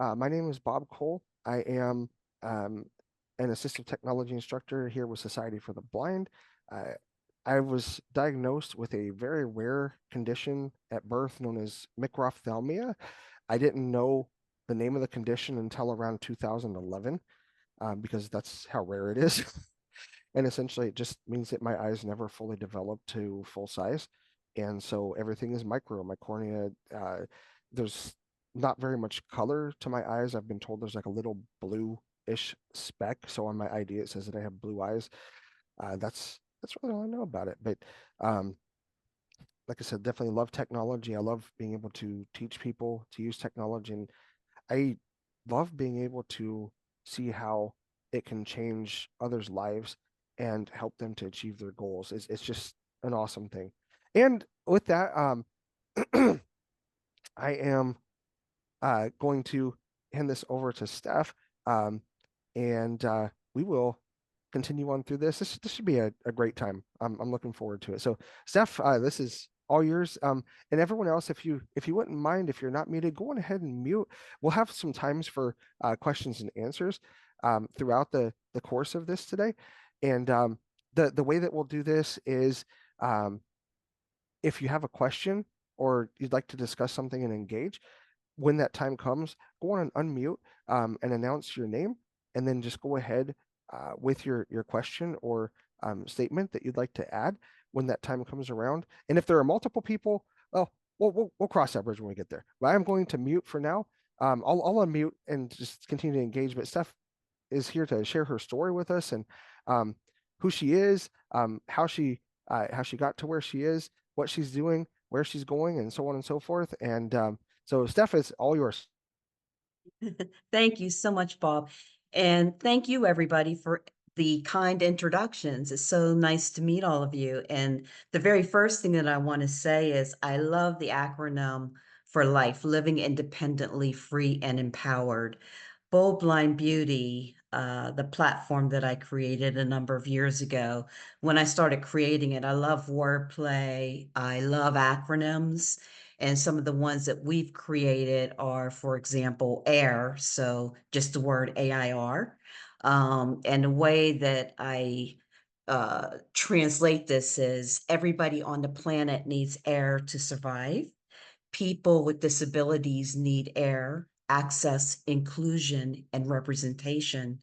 My name is Bob Cole. I am um, an assistive technology instructor here with Society for the Blind. Uh, I was diagnosed with a very rare condition at birth known as microphthalmia. I didn't know the name of the condition until around 2011 because that's how rare it is. And essentially, it just means that my eyes never fully develop to full size. And so everything is micro. My cornea, there's not very much color to my eyes. I've been told there's like a little blue-ish speck. So on my ID, it says that I have blue eyes. That's really all I know about it. But um, like I said, definitely love technology. I love being able to teach people to use technology, and I love being able to see how it can change others' lives and help them to achieve their goals. It's just an awesome thing. And with that, I am going to hand this over to Steph, um, and we will continue on through this. This should be a great time. I'm looking forward to it. So, Steph, this is all yours. And everyone else, if you wouldn't mind, if you're not muted, go on ahead and mute. We'll have some times for questions and answers throughout the course of this today. And the way that we'll do this is um, if you have a question or you'd like to discuss something and engage, when that time comes, go on and unmute and announce your name, and then just go ahead with your question or statement that you'd like to add when that time comes around. And if there are multiple people, well, we'll cross that bridge when we get there. But I'm going to mute for now. I'll unmute and just continue to engage. But Steph is here to share her story with us and um, who she is, how she got to where she is, what she's doing, where she's going, and so on and so forth. And so, Steph, it's all yours. Thank you so much, Bob. And thank you, everybody, for the kind introductions. It's so nice to meet all of you. And the very first thing that I want to say is I love the acronym for life, living independently, free, and empowered. Bold Blind Beauty, the platform that I created a number of years ago. When I started creating it, I love wordplay. I love acronyms. And some of the ones that we've created are, for example, AIR. So just the word AIR. And the way that I translate this is everybody on the planet needs air to survive. People with disabilities need air, access, inclusion, and representation,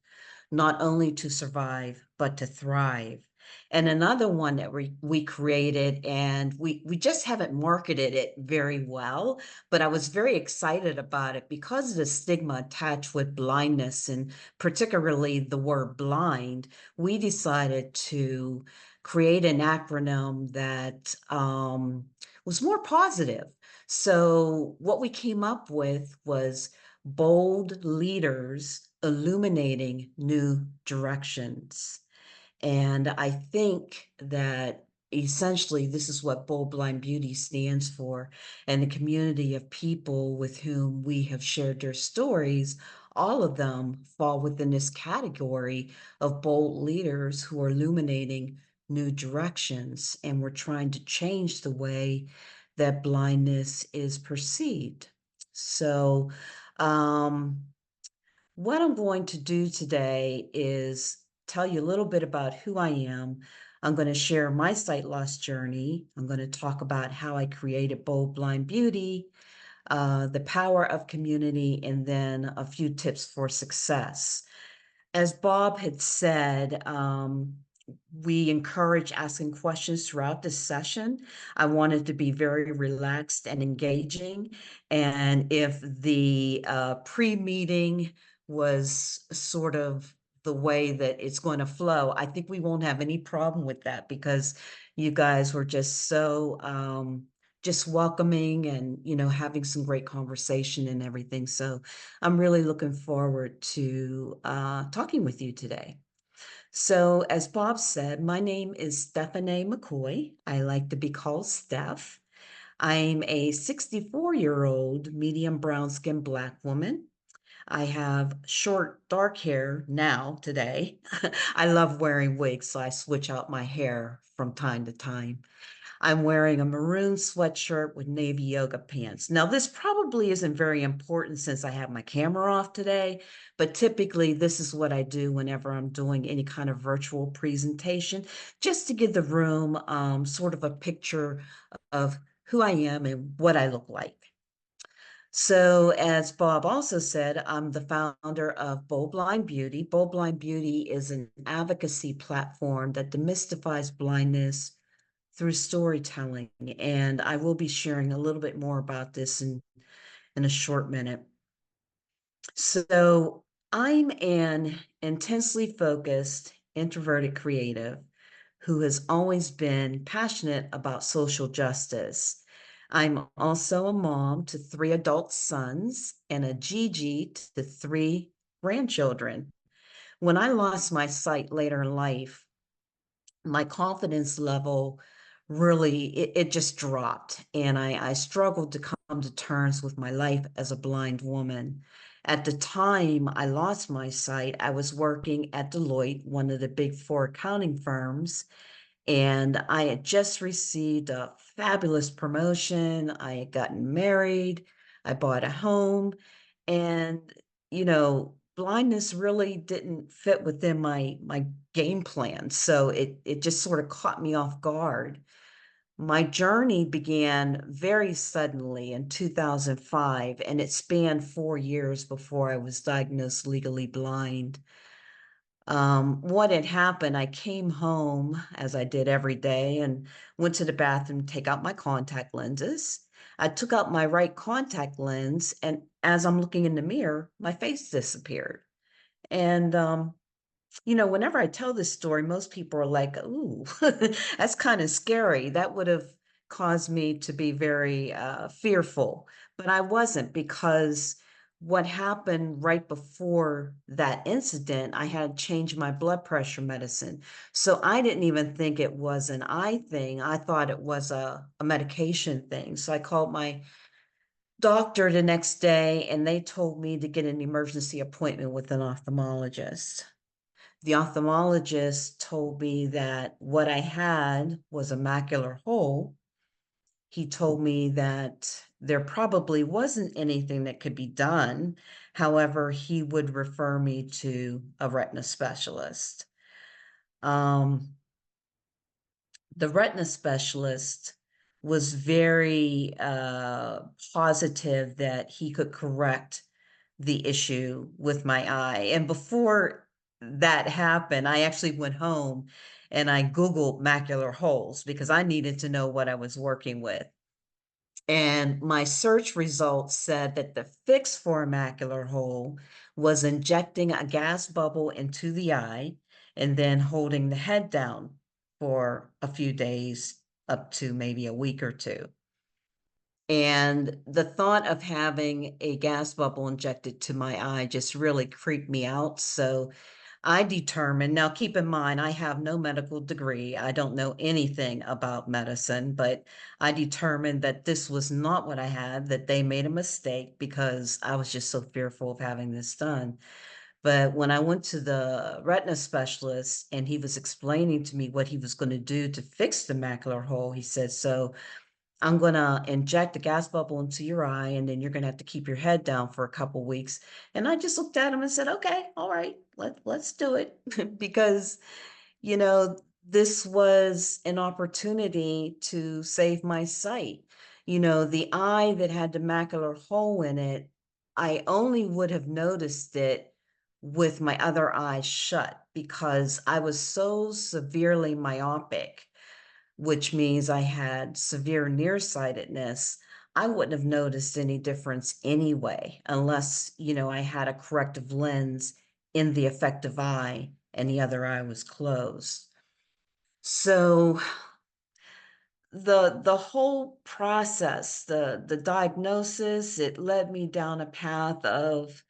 not only to survive, but to thrive. And another one that we created, and we just haven't marketed it very well, but I was very excited about it because of the stigma attached with blindness, and particularly the word blind. We decided to create an acronym that was more positive. So what we came up with was bold leaders illuminating new directions. And I think that essentially this is what Bold Blind Beauty stands for. And the community of people with whom we have shared their stories, all of them fall within this category of bold leaders who are illuminating new directions. And we're trying to change the way that blindness is perceived. So, um, what I'm going to do today is tell you a little bit about who I am. I'm going to share my sight loss journey. I'm going to talk about how I created Bold Blind Beauty, the power of community, and then a few tips for success. As Bob had said, we encourage asking questions throughout the session. I wanted to be very relaxed and engaging. And if the pre-meeting was sort of the way that it's going to flow, I think we won't have any problem with that because you guys were just so just welcoming and, having some great conversation and everything. So I'm really looking forward to talking with you today. So, as Bob said, my name is Stephanae McCoy. I like to be called Steph. I'm a 64-year-old medium brown skinned Black woman. I have short, dark hair now, today. I love wearing wigs, so I switch out my hair from time to time. I'm wearing a maroon sweatshirt with navy yoga pants. Now, this probably isn't very important since I have my camera off today, but typically this is what I do whenever I'm doing any kind of virtual presentation, just to give the room sort of a picture of who I am and what I look like. So, as Bob also said, I'm the founder of Bold Blind Beauty. Bold Blind Beauty is an advocacy platform that demystifies blindness through storytelling. And I will be sharing a little bit more about this in a short minute. So, I'm an intensely focused, introverted creative who has always been passionate about social justice. I'm also a mom to 3 adult sons and a Gigi to 3 grandchildren. When I lost my sight later in life, my confidence level really it just dropped, and I struggled to come to terms with my life as a blind woman. At the time I lost my sight, I was working at Deloitte, one of the big four accounting firms, and I had just received a fabulous promotion. I had gotten married. I bought a home. And, blindness really didn't fit within my game plan. So it just sort of caught me off guard. My journey began very suddenly in 2005, and it spanned 4 years before I was diagnosed legally blind. What had happened, I came home as I did every day and went to the bathroom to take out my contact lenses. I took out my right contact lens, and as I'm looking in the mirror, my face disappeared. And whenever I tell this story, most people are like, "Ooh, that's kind of scary." That would have caused me to be very fearful, but I wasn't, because what happened right before that incident, I had changed my blood pressure medicine. So I didn't even think it was an eye thing. I thought it was a medication thing. So I called my doctor the next day and they told me to get an emergency appointment with an ophthalmologist. The ophthalmologist told me that what I had was a macular hole. He told me that there probably wasn't anything that could be done. However, he would refer me to a retina specialist. Um, the retina specialist was very positive that he could correct the issue with my eye. And before that happened, I actually went home and I Googled macular holes because I needed to know what I was working with. And my search results said that the fix for a macular hole was injecting a gas bubble into the eye and then holding the head down for a few days, up to maybe a week or two. And the thought of having a gas bubble injected to my eye just really creeped me out. So I determined, now keep in mind, I have no medical degree. I don't know anything about medicine, but I determined that this was not what I had, that they made a mistake because I was just so fearful of having this done. But when I went to the retina specialist and he was explaining to me what he was going to do to fix the macular hole, he said, "So I'm gonna inject a gas bubble into your eye, and then you're gonna have to keep your head down for a couple weeks." And I just looked at him and said, "Okay, all right, let's do it." Because, you know, this was an opportunity to save my sight. The eye that had the macular hole in it, I only would have noticed it with my other eye shut because I was so severely myopic, which means I had severe nearsightedness. I wouldn't have noticed any difference anyway, unless, I had a corrective lens in the affective eye and the other eye was closed. So the whole process, the diagnosis, it led me down a path of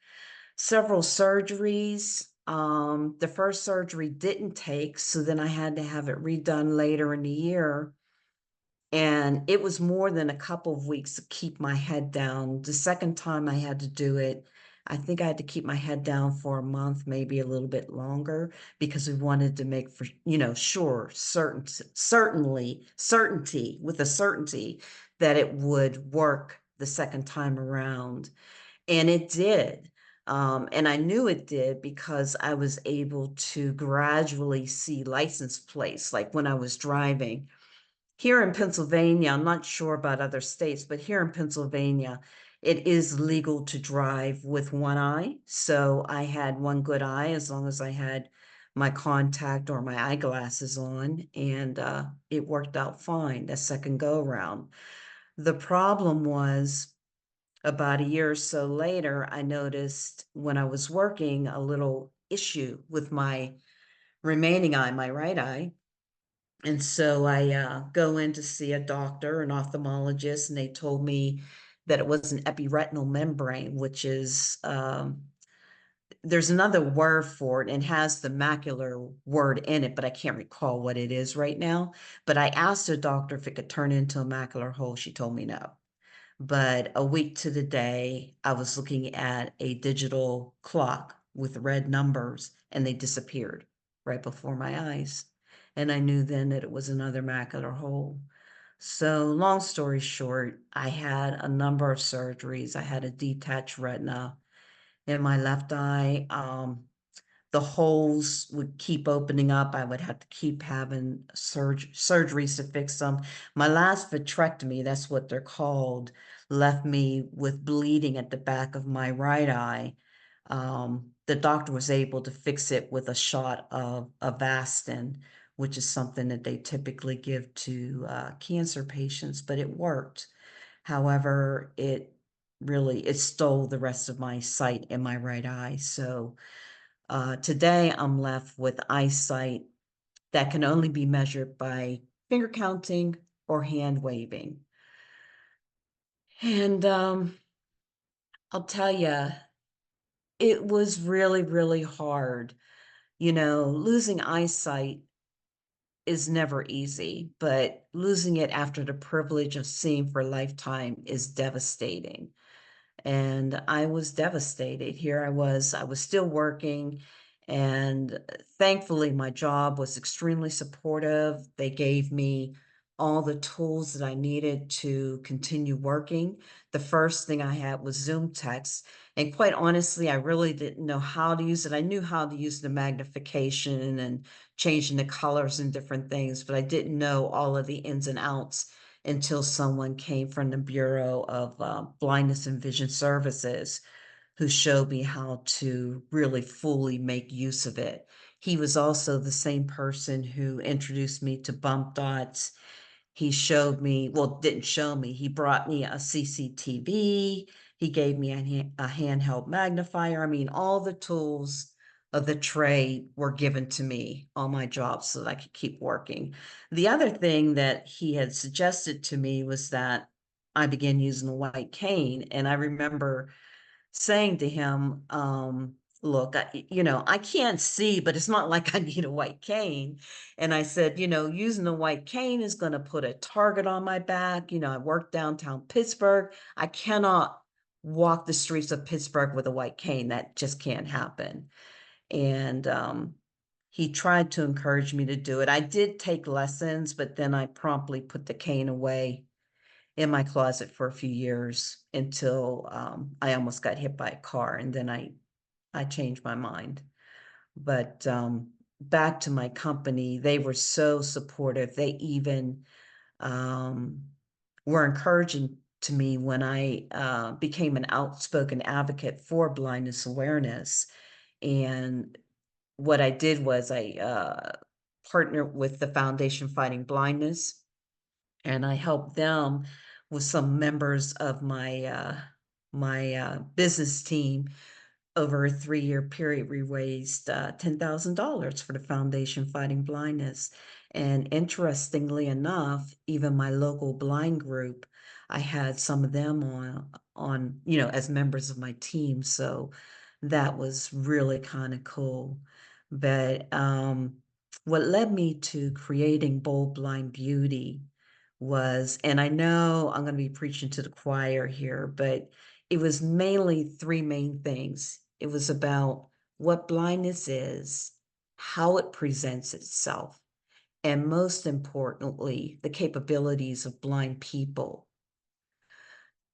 several surgeries. The first surgery didn't take, so then I had to have it redone later in the year. And it was more than a couple of weeks to keep my head down. The second time I had to do it, I think I had to keep my head down for a month, maybe a little bit longer, because we wanted to make for, sure, certainty, with a certainty that it would work the second time around. And it did. And I knew it did because I was able to gradually see license plates, like when I was driving. Here in Pennsylvania, I'm not sure about other states, but here in Pennsylvania, it is legal to drive with one eye. So I had one good eye as long as I had my contact or my eyeglasses on, and it worked out fine that second go around. The problem was about a year or so later, I noticed when I was working a little issue with my remaining eye, my right eye. And so I go in to see a doctor, an ophthalmologist, and they told me that it was an epiretinal membrane, which is, there's another word for it and has the macular word in it, but I can't recall what it is right now. But I asked the doctor if it could turn into a macular hole. She told me no. But a week to the day, I was looking at a digital clock with red numbers and they disappeared right before my eyes. And I knew then that it was another macular hole. So, long story short, I had a number of surgeries. I had a detached retina in my left eye. The holes would keep opening up. I would have to keep having surgeries to fix them. My last vitrectomy, that's what they're called, left me with bleeding at the back of my right eye. The doctor was able to fix it with a shot of Avastin, which is something that they typically give to cancer patients, but it worked. However, it stole the rest of my sight in my right eye. So today, I'm left with eyesight that can only be measured by finger counting or hand waving. And I'll tell you, it was really, really hard. Losing eyesight is never easy, but losing it after the privilege of seeing for a lifetime is devastating. And I was devastated. Here I was still working, and thankfully my job was extremely supportive. They gave me all the tools that I needed to continue working. The first thing I had was Zoom text, and quite honestly, I really didn't know how to use it. I knew how to use the magnification and changing the colors and different things, but I didn't know all of the ins and outs until someone came from the Bureau of Blindness and Vision Services who showed me how to really fully make use of it. He was also the same person who introduced me to bump dots. He showed me, well, didn't show me, he brought me a CCTV. He gave me a handheld magnifier. I mean, all the tools of the trade were given to me on my job so that I could keep working. The other thing that he had suggested to me was that I began using a white cane. And I remember saying to him, look, I can't see, but it's not like I need a white cane. And I said, using a white cane is going to put a target on my back. I work downtown Pittsburgh. I cannot walk the streets of Pittsburgh with a white cane. That just can't happen. And he tried to encourage me to do it. I did take lessons, but then I promptly put the cane away in my closet for a few years until I almost got hit by a car, and then I changed my mind. But back to my company, they were so supportive. They even um, were encouraging to me when I became an outspoken advocate for blindness awareness. And what I did was I partnered with the Foundation Fighting Blindness, and I helped them with some members of my business team. Over a 3-year period, we raised $10,000 for the Foundation Fighting Blindness. And interestingly enough, even my local blind group, I had some of them on as members of my team. So that was really kind of cool. But what led me to creating Bold Blind Beauty was, and I know I'm going to be preaching to the choir here, but it was mainly three main things. It was about what blindness is, how it presents itself, and most importantly, the capabilities of blind people.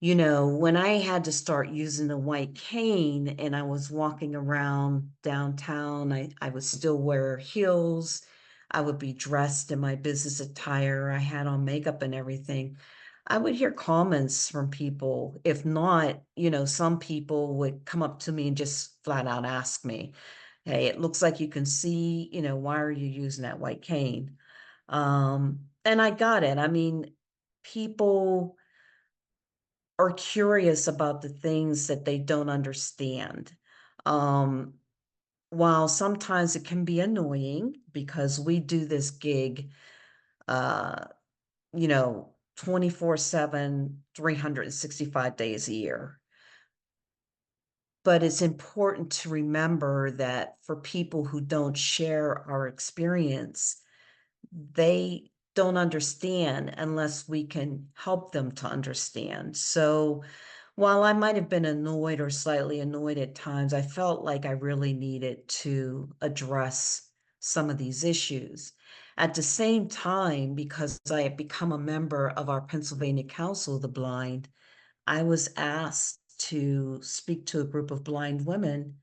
You know, when I had to start using the white cane and I was walking around downtown, I would still wear heels. I would be dressed in my business attire. I had on makeup and everything. I would hear comments from people. If not, you know, some people would come up to me and just flat out ask me, hey, it looks like you can see, you know, why are you using that white cane? And I got it. I mean, people are curious about the things that they don't understand. Um, while sometimes it can be annoying because we do this gig, uh, you know, 24/7, 365 days a year. But it's important to remember that for people who don't share our experience, they don't understand unless we can help them to understand. So while I might have been annoyed or slightly annoyed at times, I felt like I really needed to address some of these issues. At the same time, because I had become a member of our Pennsylvania Council of the Blind, I was asked to speak to a group of blind women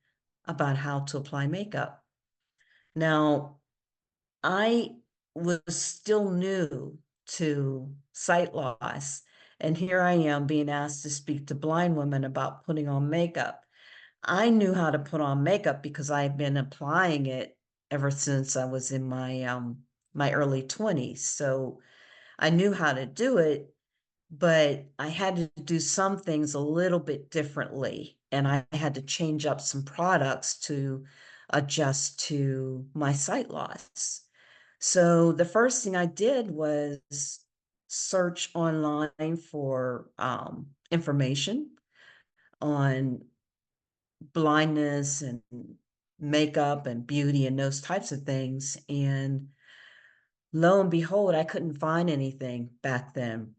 about how to apply makeup. Now, I was still new to sight loss, and here I am being asked to speak to blind women about putting on makeup. I knew how to put on makeup because I had been applying it ever since I was in my early 20s. So I knew how to do it, but I had to do some things a little bit differently, and I had to change up some products to adjust to my sight loss. So the first thing I did was search online for information on blindness and makeup and beauty and those types of things. And lo and behold, I couldn't find anything back then.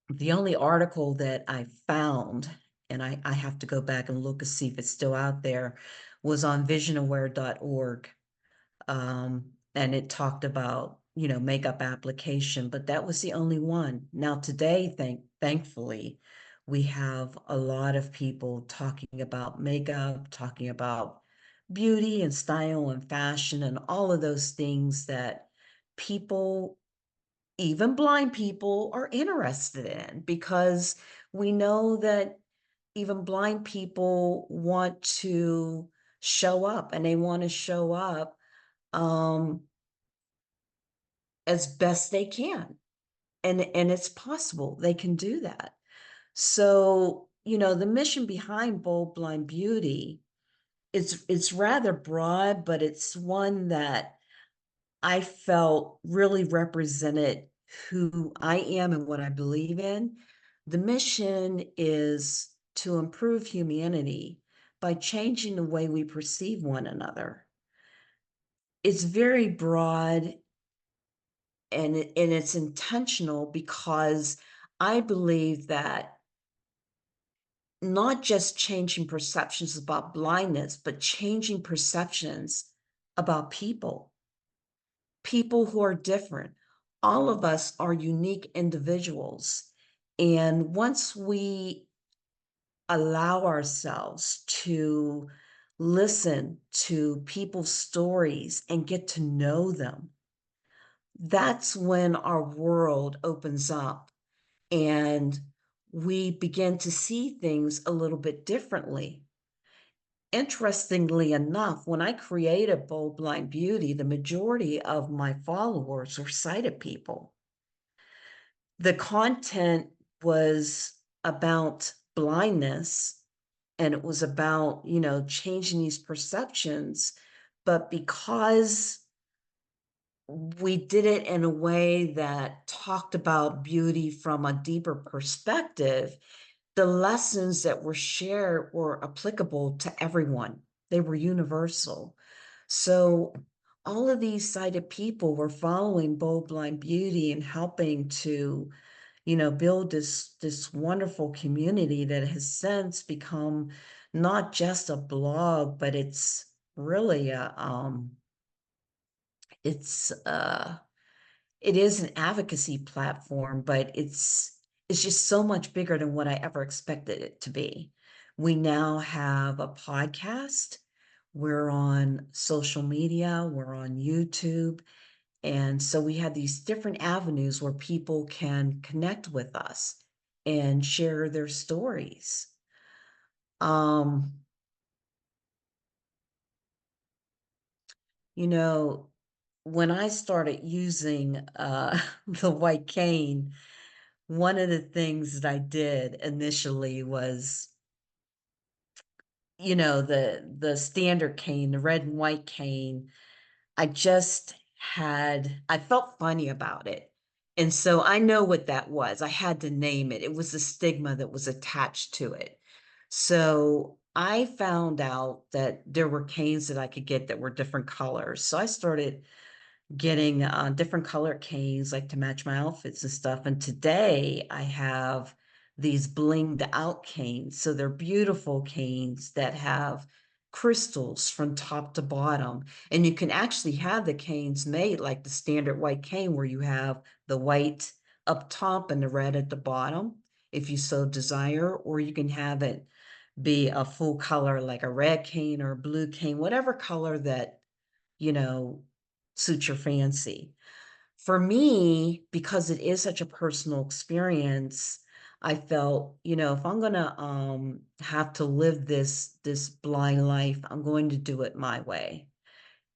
The only article that I found, and I have to go back and look to see if it's still out there, was on visionaware.org. And it talked about, you know, makeup application, but that was the only one. Now today, thankfully, we have a lot of people talking about makeup, talking about beauty and style and fashion and all of those things that people, even blind people, are interested in, because we know that even blind people want to show up, and they want to show up um, as best they can. And it's possible they can do that. So, you know, the mission behind Bold Blind Beauty, it's rather broad, but it's one that I felt really represented who I am and what I believe in. The mission is to improve humanity by changing the way we perceive one another. It's very broad, and it's intentional because I believe that not just changing perceptions about blindness, but changing perceptions about people who are different. All of us are unique individuals. And once we allow ourselves to listen to people's stories and get to know them, that's when our world opens up and we begin to see things a little bit differently. Interestingly enough, when I created Bold Blind Beauty, the majority of my followers were sighted people. The content was about blindness, and it was about, you know, changing these perceptions. But because we did it in a way that talked about beauty from a deeper perspective, the lessons that were shared were applicable to everyone. They were universal. So all of these sighted people were following Bold Blind Beauty and helping to build this wonderful community that has since become not just a blog, but it's really it's it is an advocacy platform, but it's just so much bigger than what I ever expected it to be. We now have a podcast. We're on social media, we're on YouTube. And so we have these different avenues where people can connect with us and share their stories. Um, you know, when I started using the white cane, one of the things that I did initially was, the standard cane, the red and white cane. I felt funny about it. And so I know what that was. I had to name it. It was the stigma that was attached to it. So I found out that there were canes that I could get that were different colors. So I started getting different colored canes like to match my outfits and stuff. And today I have these blinged out canes. So they're beautiful canes that have crystals from top to bottom. And you can actually have the canes made like the standard white cane where you have the white up top and the red at the bottom if you so desire, or you can have it be a full color like a red cane or a blue cane, whatever color that you know, suit your fancy. For me, because it is such a personal experience, I felt, if I'm gonna have to live this blind life, I'm going to do it my way.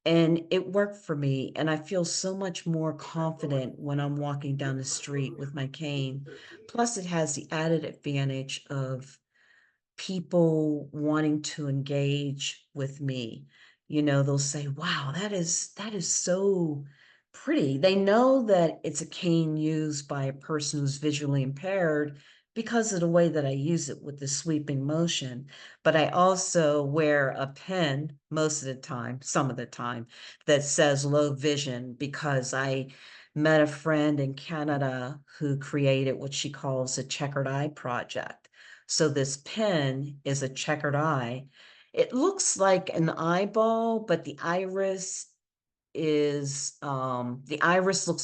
And it worked for me. And I feel so much more confident when I'm walking down the street with my cane. Plus, it has the added advantage of people wanting to engage with me. They'll say, "Wow, that is so pretty." They know that it's a cane used by a person who's visually impaired because of the way that I use it with the sweeping motion. But I also wear a pen most of the time, some of the time, that says low vision because I met a friend in Canada who created what she calls a Checkered Eye Project. So this pen is a checkered eye. It looks like an eyeball, but the iris looks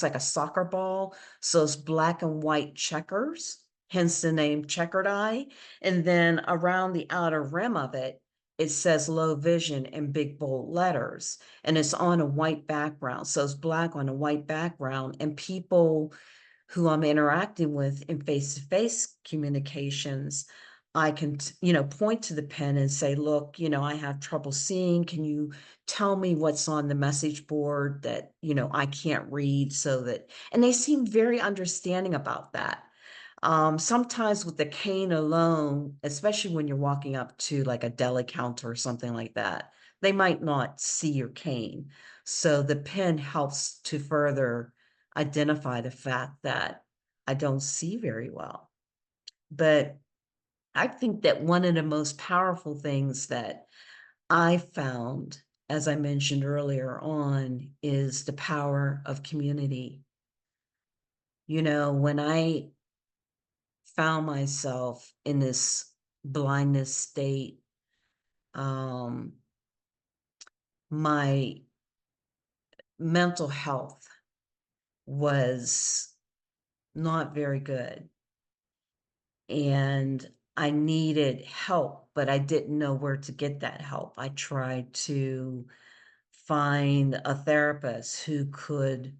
like a soccer ball. So it's black and white checkers, hence the name checkered eye. And then around the outer rim of it, it says low vision in big bold letters. And it's on a white background. So it's black on a white background. And people who I'm interacting with in face-to-face communications, I can, point to the pen and say, look, I have trouble seeing. Can you tell me what's on the message board that, I can't read and they seem very understanding about that. Sometimes with the cane alone, especially when you're walking up to like a deli counter or something like that, they might not see your cane. So the pen helps to further identify the fact that I don't see very well. But I think that one of the most powerful things that I found, as I mentioned earlier on, is the power of community. When I found myself in this blindness state, um, my mental health was not very good. And I needed help, but I didn't know where to get that help. I tried to find a therapist who could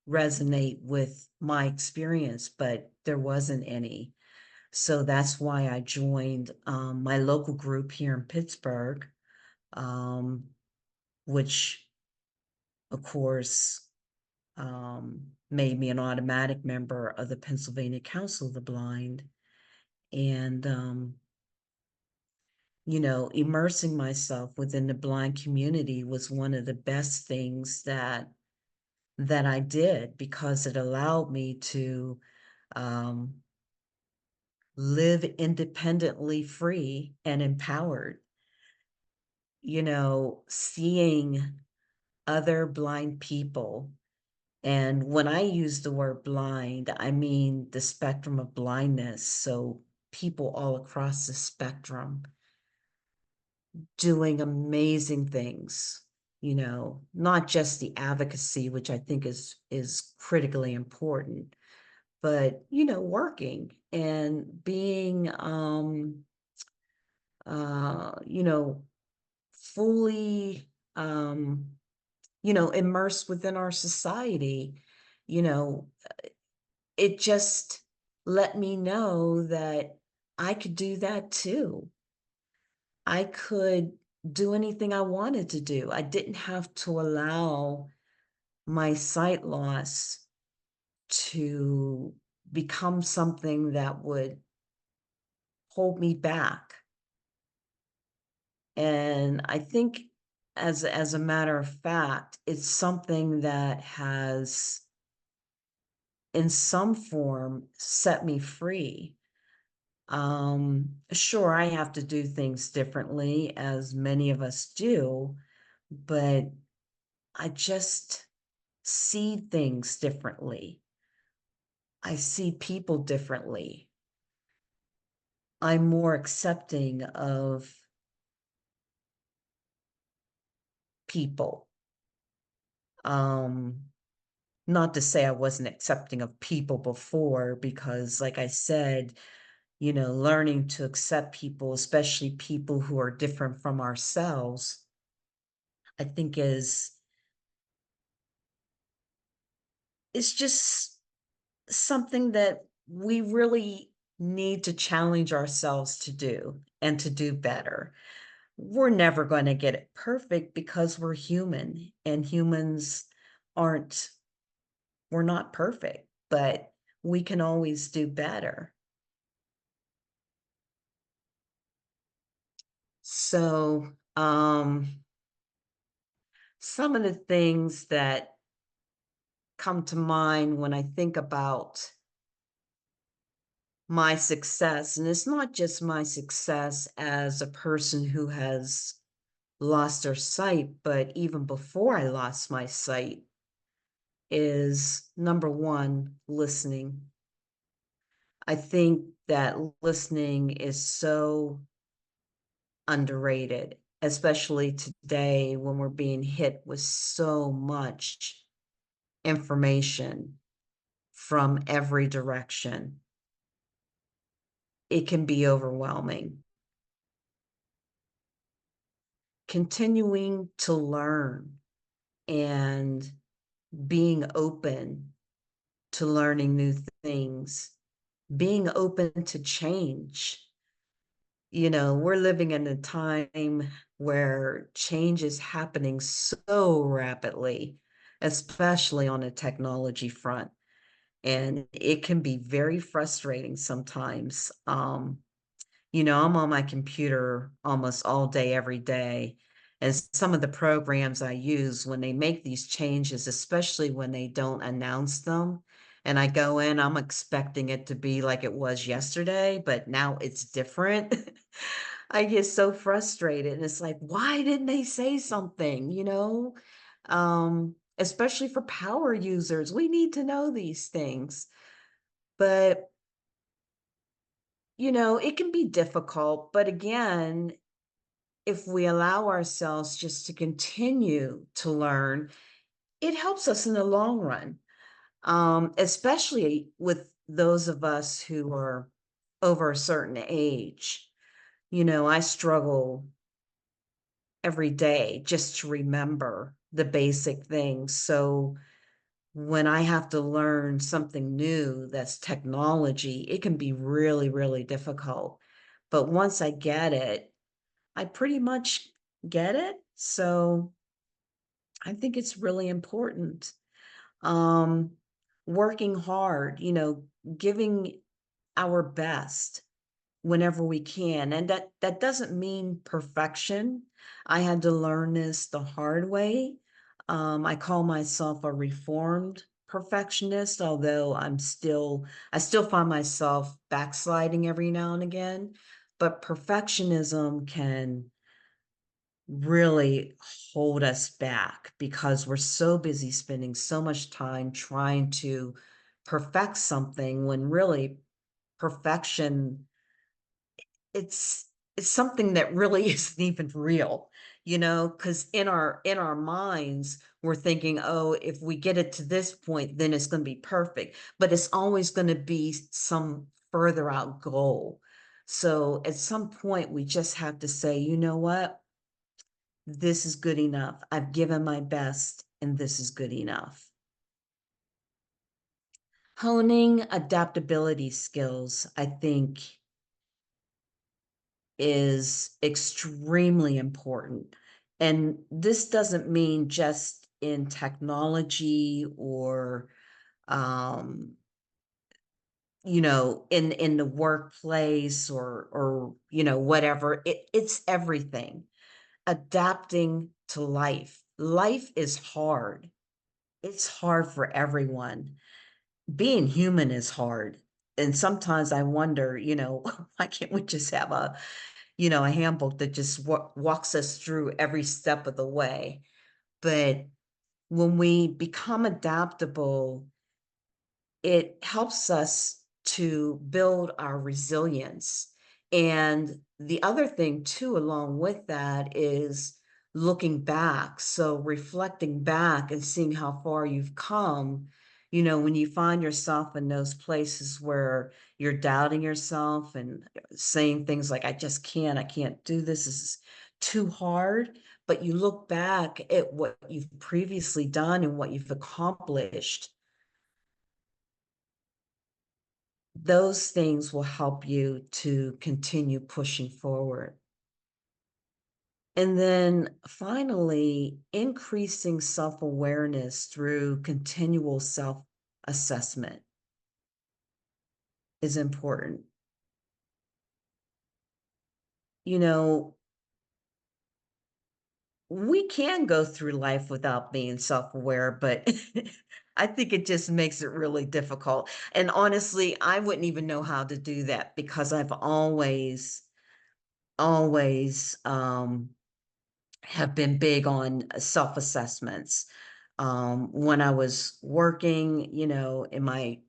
resonate with my experience, but there wasn't any. So that's why I joined my local group here in Pittsburgh, um, which, of course, made me an automatic member of the Pennsylvania Council of the Blind. And, immersing myself within the blind community was one of the best things that I did because it allowed me to um, live independently free and empowered. Seeing other blind people And when I use the word blind, I mean the spectrum of blindness. So people all across the spectrum doing amazing things, not just the advocacy, which I think is critically important, but working and being fully immersed within our society. You know, it just let me know that I could do that too. I could do anything I wanted to do. I didn't have to allow my sight loss to become something that would hold me back. And I think as a matter of fact, it's something that has in some form set me free. Sure, I have to do things differently, as many of us do, but I just see things differently. I see people differently. I'm more accepting of people. Um, Not to say I wasn't accepting of people before, because, like I said, learning to accept people, especially people who are different from ourselves, I think is just something that we really need to challenge ourselves to do and to do better. We're never going to get it perfect because we're human, and humans aren't, we're not perfect, but we can always do better. So, some of the things that come to mind when I think about my success, and it's not just my success as a person who has lost their sight, but even before I lost my sight, is number one, listening. I think that listening is so underrated, especially today when we're being hit with so much information from every direction. It can be overwhelming. Continuing to learn and being open to learning new things, being open to change. We're living in a time where change is happening so rapidly, especially on the technology front. And it can be very frustrating sometimes. I'm on my computer almost all day, every day. And some of the programs I use when they make these changes, especially when they don't announce them, and I go in, I'm expecting it to be like it was yesterday, but now it's different. I get so frustrated. And it's like, why didn't they say something? Especially for power users, we need to know these things. But it can be difficult, but again, if we allow ourselves just to continue to learn, it helps us in the long run, especially with those of us who are over a certain age. I struggle every day just to remember the basic things. So when I have to learn something new that's technology, it can be really, really difficult. But once I get it, I pretty much get it. So I think it's really important. Um, Working hard, giving our best whenever we can. And that doesn't mean perfection. I had to learn this the hard way. I call myself a reformed perfectionist, although I still find myself backsliding every now and again. But perfectionism can really hold us back because we're so busy spending so much time trying to perfect something when really perfection, it's it's something that really isn't even real, because in our minds, we're thinking, "Oh, if we get it to this point, then it's gonna be perfect," but it's always gonna be some further out goal. So, at some point, we just have to say, "You know what? This is good enough. I've given my best, and this is good enough." Honing adaptability skills, I think, is extremely important. And this doesn't mean just in technology or in the workplace or whatever. It's everything. Adapting to life. Life is hard. It's hard for everyone. Being human is hard. And sometimes I wonder, why can't we just have a handbook that just walks us through every step of the way. But when we become adaptable, it helps us to build our resilience. And the other thing, too, along with that is looking back. So reflecting back and seeing how far you've come. When you find yourself in those places where you're doubting yourself and saying things like, I can't do this is too hard. But you look back at what you've previously done and what you've accomplished, those things will help you to continue pushing forward. And then finally, increasing self awareness through continual self assessment is important. You know, we can go through life without being self aware, but I think it just makes it really difficult. And honestly, I wouldn't even know how to do that because I've always have been big on self-assessments. When I was working, in my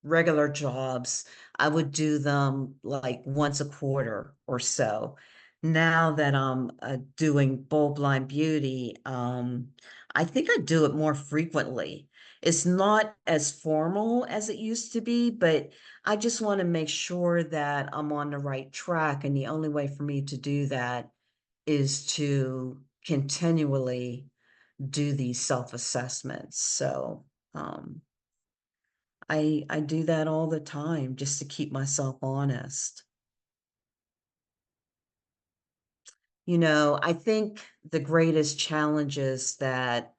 regular jobs, I would do them like once a quarter or so. Now that I'm doing Bold Blind Beauty, I think I do it more frequently. It's not as formal as it used to be, but I just want to make sure that I'm on the right track. And the only way for me to do that is to continually do these self-assessments. So I do that all the time just to keep myself honest. I think the greatest challenges that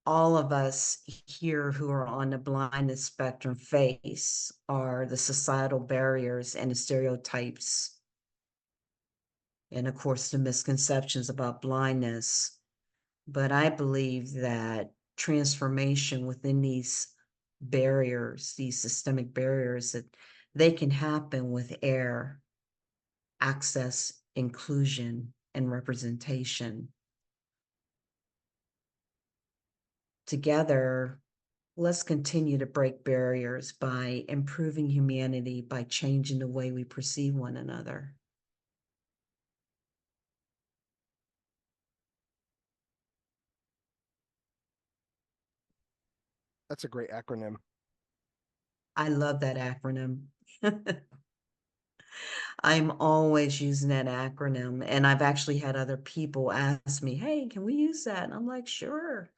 all of us here who are on the blindness spectrum face are the societal barriers and the stereotypes, and of course, the misconceptions about blindness. But I believe that transformation within these barriers, these systemic barriers, that they can happen with air, access, inclusion, and representation. Together, let's continue to break barriers by improving humanity, by changing the way we perceive one another. That's a great acronym. I love that acronym. I'm always using that acronym. And I've actually had other people ask me, hey, can we use that? And I'm like, sure.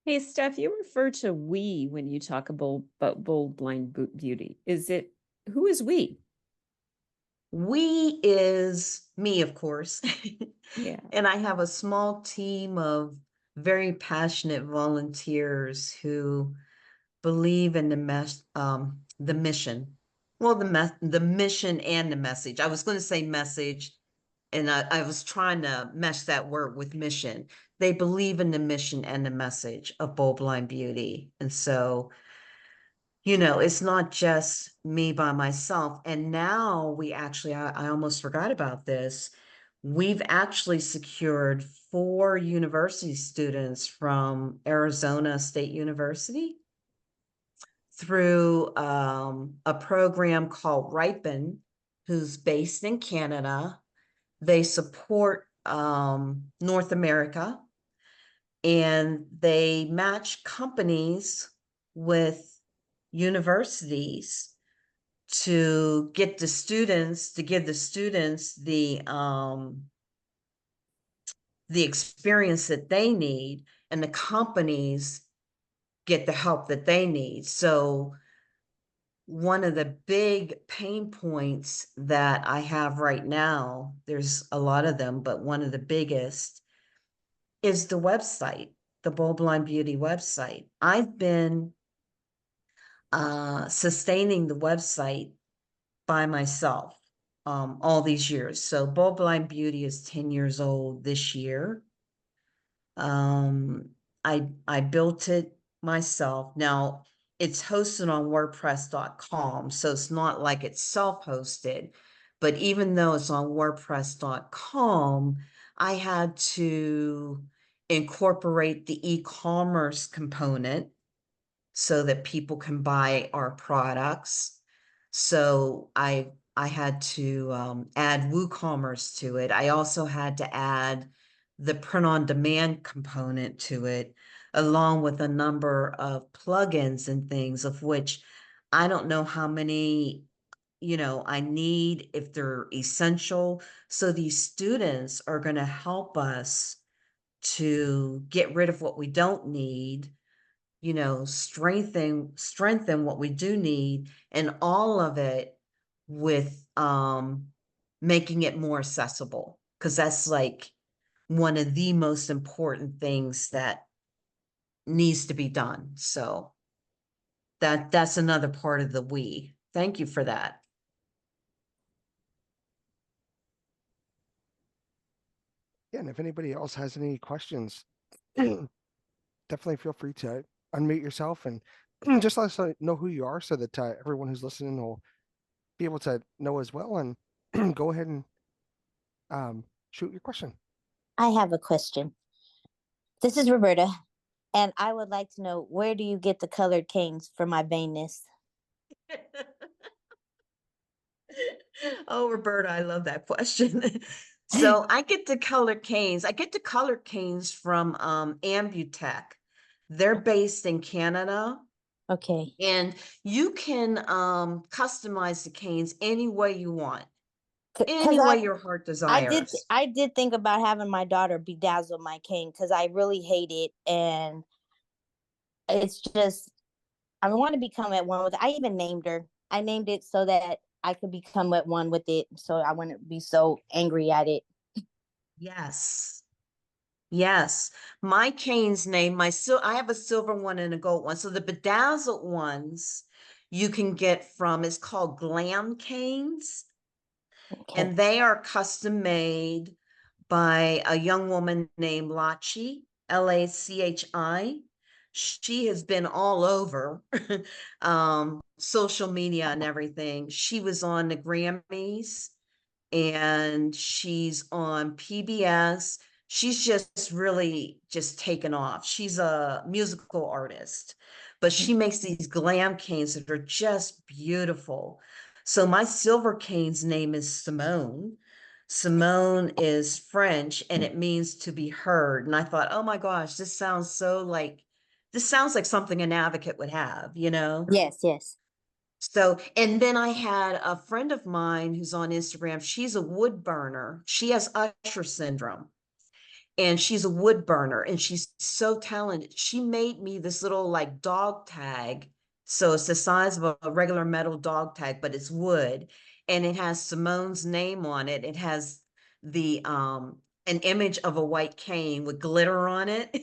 Hey, Steph, you refer to we when you talk about bold blind beauty. Who is we? We is me, of course. Yeah. And I have a small team of very passionate volunteers who believe in the mission. Well, the mission and the message. I was going to say message, and I was trying to mesh that word with mission. They believe in the mission and the message of Bold Blind Beauty. And so you know, it's not just me by myself. And now we actually, I almost forgot about this. We've actually secured 4 university students from Arizona State University through a program called Ripen, who's based in Canada. They support North America, and they match companies with universities to get the students, to give the students the experience that they need, and the companies get the help that they need. So one of the big pain points that I have right now, there's a lot of them, but one of the biggest is the website, the Bold Blind Beauty website. I've been sustaining the website by myself all these years. So Bold Blind Beauty is 10 years old this year. I built it myself. Now it's hosted on WordPress.com, so it's not like it's self-hosted. But even though it's on WordPress.com, I had to incorporate the e-commerce component so that people can buy our products. So I had to add WooCommerce to it. I also had to add the print-on-demand component to it, along with a number of plugins and things, of which I don't know how many, you know, I need, if they're essential. So these students are going to help us to get rid of what we don't need, you know, strengthen what we do need, and all of it with making it more accessible, because that's like one of the most important things that needs to be done. So that's another part of the we. Thank you for that. Yeah, and if anybody else has any questions, definitely feel free to unmute yourself and just let us know who you are so that everyone who's listening will be able to know as well. And go ahead and shoot your question. I have a question. This is Roberta, and I would like to know, where do you get the colored canes for my vainness? Oh, Roberta, I love that question. So I get the color canes. I get the color canes from Ambutech. They're based in Canada, Okay. and you can customize the canes any way you want, Because any way your heart desires. I did think about having my daughter bedazzle my cane because I really hate it, and it's just I want to become at one with it. I even named her. I named it so that I could become at one with it, so I wouldn't be so angry at it. Yes. Yes. My canes name, I have a silver one and a gold one. So the bedazzled ones you can get from, it's called Glam Canes. Okay. And they are custom made by a young woman named Lachi, Lachi. She has been all over social media and everything. She was on the Grammys, and she's on PBS. She's just really just taken off. She's a musical artist, but she makes these glam canes that are just beautiful. So my silver cane's name is Simone. Simone is French, and it means to be heard. And I thought, oh my gosh, this sounds something an advocate would have, you know? Yes, yes. So, and then I had a friend of mine who's on Instagram. She's a wood burner. She has Usher syndrome, and she's a wood burner, and she's so talented. She made me this little like dog tag. So it's the size of a regular metal dog tag, but it's wood, and it has Simone's name on it. It has the an image of a white cane with glitter on it.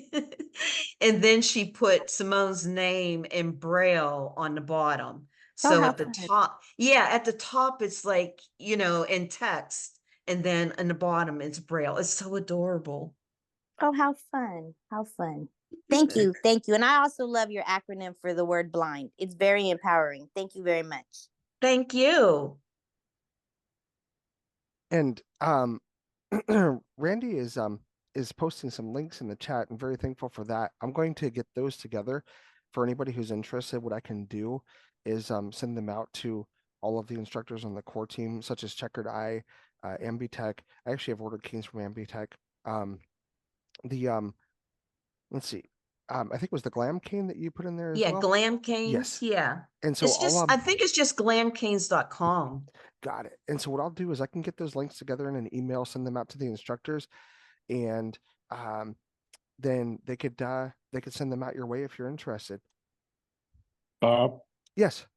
And then she put Simone's name in Braille on the bottom. Oh, So how at the fun. top, yeah, at the top, it's like, you know, in text. And then in the bottom, it's Braille. It's so adorable. Oh, how fun. How fun. Thank you. Thank you. And I also love your acronym for the word blind. It's very empowering. Thank you very much. Thank you. And Randy is posting some links in the chat. I'm very thankful for that. I'm going to get those together for anybody who's interested. What I can do is send them out to all of the instructors on the core team, such as Checkered Eye, Ambutech. I actually have ordered canes from Ambutech. The let's see. I think it was the Glam cane that you put in there as Yeah, well. Glam Canes. Yes. Yeah. And so It's all just, I think it's just glamcanes.com. got it. And so what I'll do is I can get those links together in an email, send them out to the instructors, and then they could send them out your way if you're interested. Yes.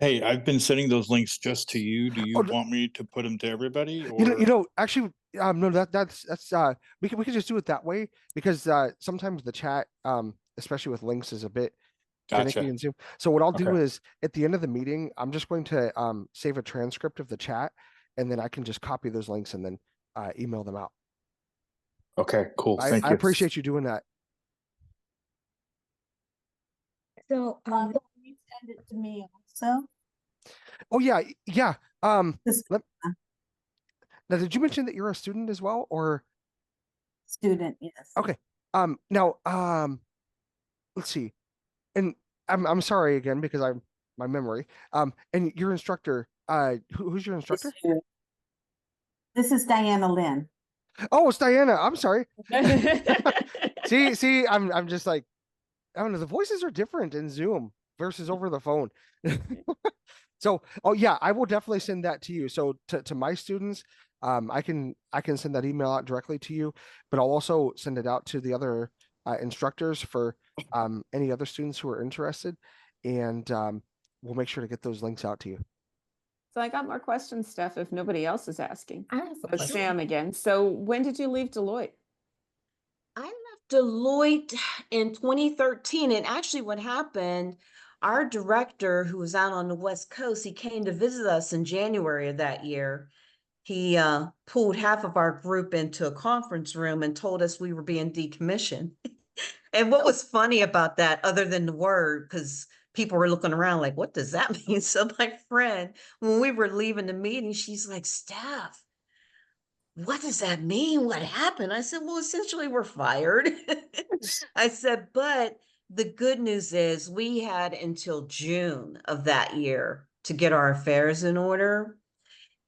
Hey, I've been sending those links just to you. Do you Oh, want me to put them to everybody, you or know, actually, no, that's we can just do it that way because sometimes the chat, especially with links, is a bit finicky gotcha? in Zoom. So what I'll do Okay. is at the end of the meeting, I'm just going to save a transcript of the chat, and then I can just copy those links and then email them out. Okay, cool. Thank I you. appreciate you doing that. So you send it to me also. Oh yeah, yeah. This Now, did you mention that you're a student as well, or? student, yes. Okay. Now, let's see. And I'm sorry again because my memory. And your instructor, who's your instructor? This is Diana Lynn. Oh, it's Diana. I'm sorry. See, I'm just like, I don't know. The voices are different in Zoom versus over the phone. So, oh yeah, I will definitely send that to you. So to my students, I can send that email out directly to you, but I'll also send it out to the other instructors for any other students who are interested, and we'll make sure to get those links out to you. So I got more questions, Steph, if nobody else is asking. I have a Oh, question. Sam again. So when did you leave Deloitte? I left Deloitte in 2013. And actually what happened, our director who was out on the West Coast, he came to visit us in January of that year. He pulled half of our group into a conference room and told us we were being decommissioned. And what was funny about that, other than the word, because people were looking around like, what does that mean? So my friend, when we were leaving the meeting, she's like, Steph, what does that mean? What happened? I said, well, essentially we're fired. I said, but the good news is we had until June of that year to get our affairs in order.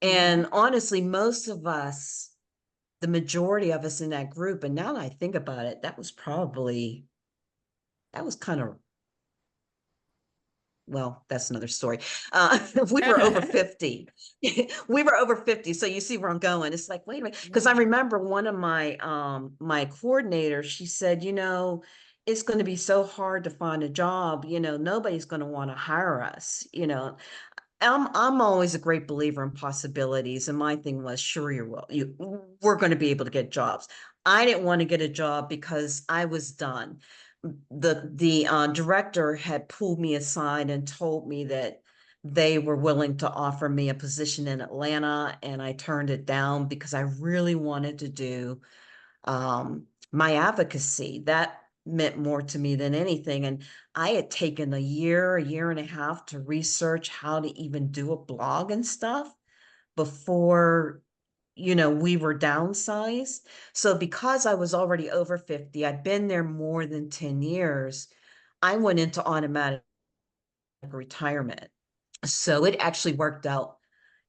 And honestly, most of us, the majority of us in that group, and now that I think about it, that was kind of, well, that's another story. We were over 50. We were over 50. So you see where I'm going. It's like, wait a minute. Because I remember one of my my coordinators, she said, you know, it's going to be so hard to find a job, you know, nobody's going to want to hire us, you know. I'm always a great believer in possibilities, and my thing was, sure, we're going to be able to get jobs. I didn't want to get a job because I was done. The director had pulled me aside and told me that they were willing to offer me a position in Atlanta, and I turned it down because I really wanted to do my advocacy. That meant more to me than anything. And I had taken a year and a half to research how to even do a blog and stuff before, you know, we were downsized. So because I was already over 50, I'd been there more than 10 years, I went into automatic retirement. So it actually worked out,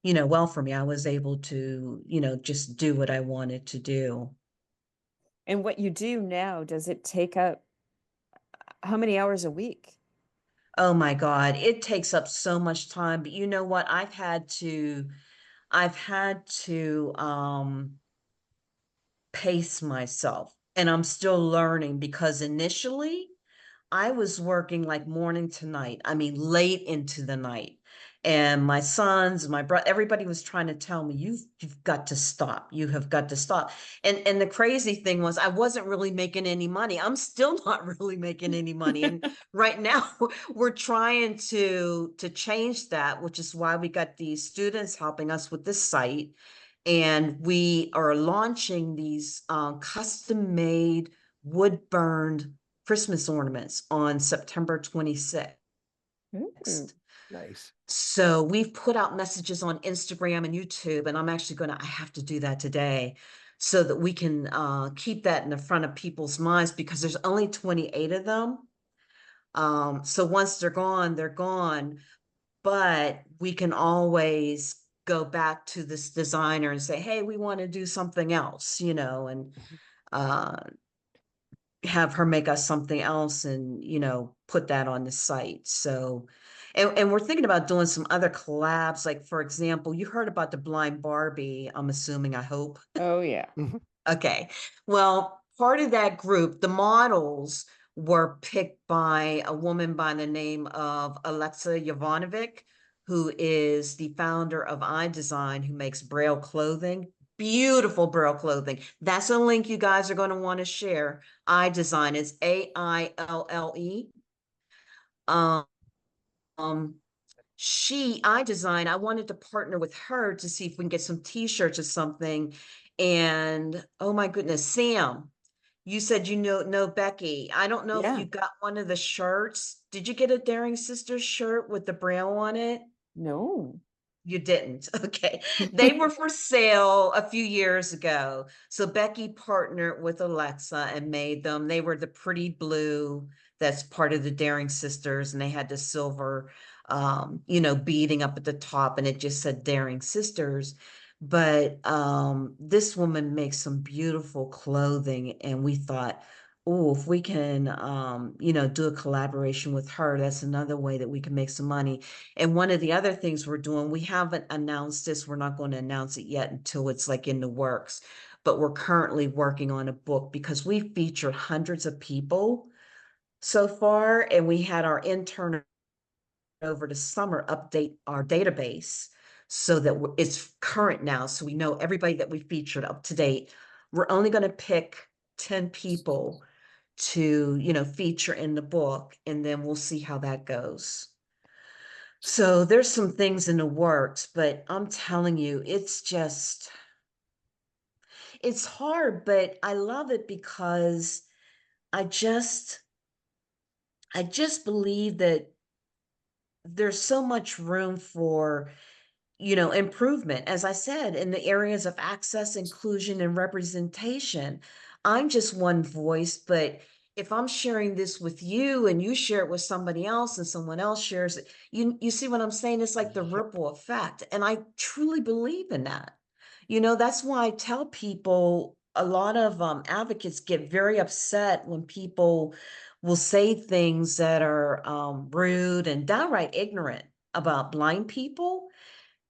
you know, well for me. I was able to, you know, just do what I wanted to do. And what you do now, does it take up how many hours a week? Oh my God, it takes up so much time. But you know what? I've had to pace myself, and I'm still learning because initially I was working like morning to night. I mean, late into the night. And my sons, my brother, everybody was trying to tell me, you've got to stop. You have got to stop. And the crazy thing was I wasn't really making any money. I'm still not really making any money. And right now we're trying to change that, which is why we got these students helping us with this site. And we are launching these custom-made wood burned Christmas ornaments on September 26th. Ooh. Nice. So we've put out messages on Instagram and YouTube, and I have to do that today so that we can keep that in the front of people's minds, because there's only 28 of them. So once they're gone, they're gone. But we can always go back to this designer and say, hey, we want to do something else, you know, and have her make us something else and, you know, put that on the site. So, and we're thinking about doing some other collabs. Like, for example, you heard about the Blind Barbie, I'm assuming, I hope. Oh, yeah. Okay. Well, part of that group, the models were picked by a woman by the name of Alexa Jovanovic, who is the founder of iDesign, who makes Braille clothing. Beautiful Braille clothing. That's a link you guys are going to want to share. iDesign is AILLE. iDesign, I wanted to partner with her to see if we can get some t-shirts or something. And oh my goodness, Sam, you said you know Becky. I don't know if Yeah. you got one of the shirts. Did you get a Daring Sisters shirt with the Braille on it? No. You didn't. Okay. They were for sale a few years ago. So Becky partnered with Alexa and made them. They were the pretty blue that's part of the Daring Sisters, and they had the silver you know, beading up at the top, and it just said Daring Sisters. But this woman makes some beautiful clothing, and we thought, oh, if we can you know, do a collaboration with her, that's another way that we can make some money. And one of the other things we're doing, we haven't announced this, we're not going to announce it yet until it's like in the works, but we're currently working on a book, because we featured hundreds of people so far, and we had our intern over the summer update our database so that it's current now, so we know everybody that we featured up to date. We're only going to pick 10 people to, you know, feature in the book, and then we'll see how that goes. So there's some things in the works, but I'm telling you, it's hard, but I love it because I just believe that there's so much room for, you know, improvement. As I said, in the areas of access, inclusion, and representation. I'm just one voice, but if I'm sharing this with you and you share it with somebody else and someone else shares it, you see what I'm saying? It's like the ripple effect. And I truly believe in that. You know, that's why I tell people, a lot of advocates get very upset when people will say things that are rude and downright ignorant about blind people.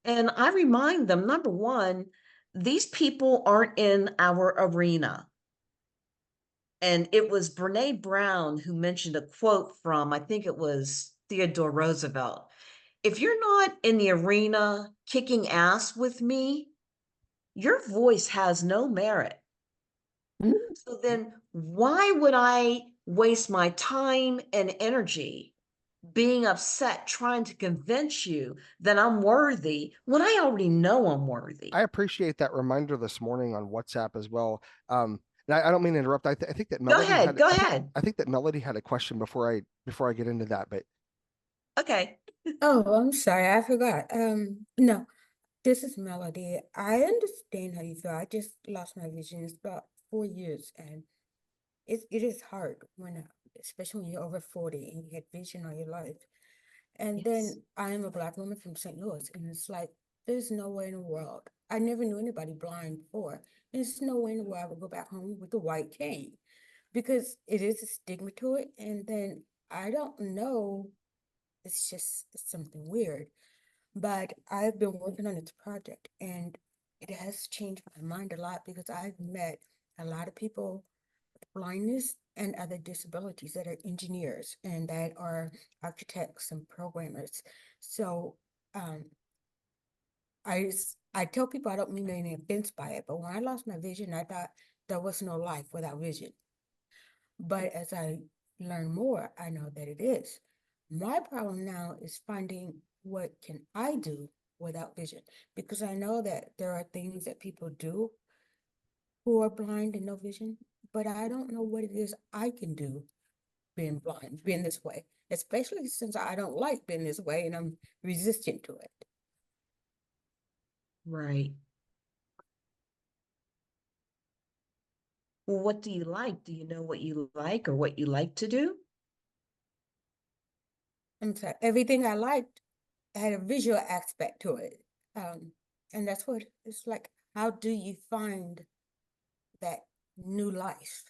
And I remind them, number one, these people aren't in our arena. And it was Brene Brown who mentioned a quote from, I think it was Theodore Roosevelt. If you're not in the arena kicking ass with me, your voice has no merit. So then why would I waste my time and energy being upset trying to convince you that I'm worthy when I already know I'm worthy? I appreciate that reminder this morning on WhatsApp as well. And I don't mean to interrupt. I think that Go Melody ahead, had go ahead. I think that Melody had a question before I get into that, but Okay. Oh, I'm sorry, I forgot. No, this is Melody. I understand how you feel. I just lost my vision. It's about 4 years, and it is hard when, especially when you're over 40 and you had vision all your life. And Yes. then I am a Black woman from St. Louis, and it's like there's no way in the world. I never knew anybody blind before. And there's no way in the world I would go back home with a white cane, because it is a stigma to it. And then I don't know. It's just something weird. But I've been working on this project, and it has changed my mind a lot, because I've met a lot of people with blindness and other disabilities that are engineers and that are architects and programmers. So I tell people I don't mean any offense by it, but when I lost my vision, I thought there was no life without vision. But as I learn more, I know that it is. My problem now is finding what can I do without vision, because I know that there are things that people do who are blind and no vision, but I don't know what it is I can do being blind, being this way, especially since I don't like being this way and I'm resistant to it. Right. Well, what do you like? Do you know what you like or what you like to do? And so everything I liked had a visual aspect to it. And that's what it's like. How do you find that new life?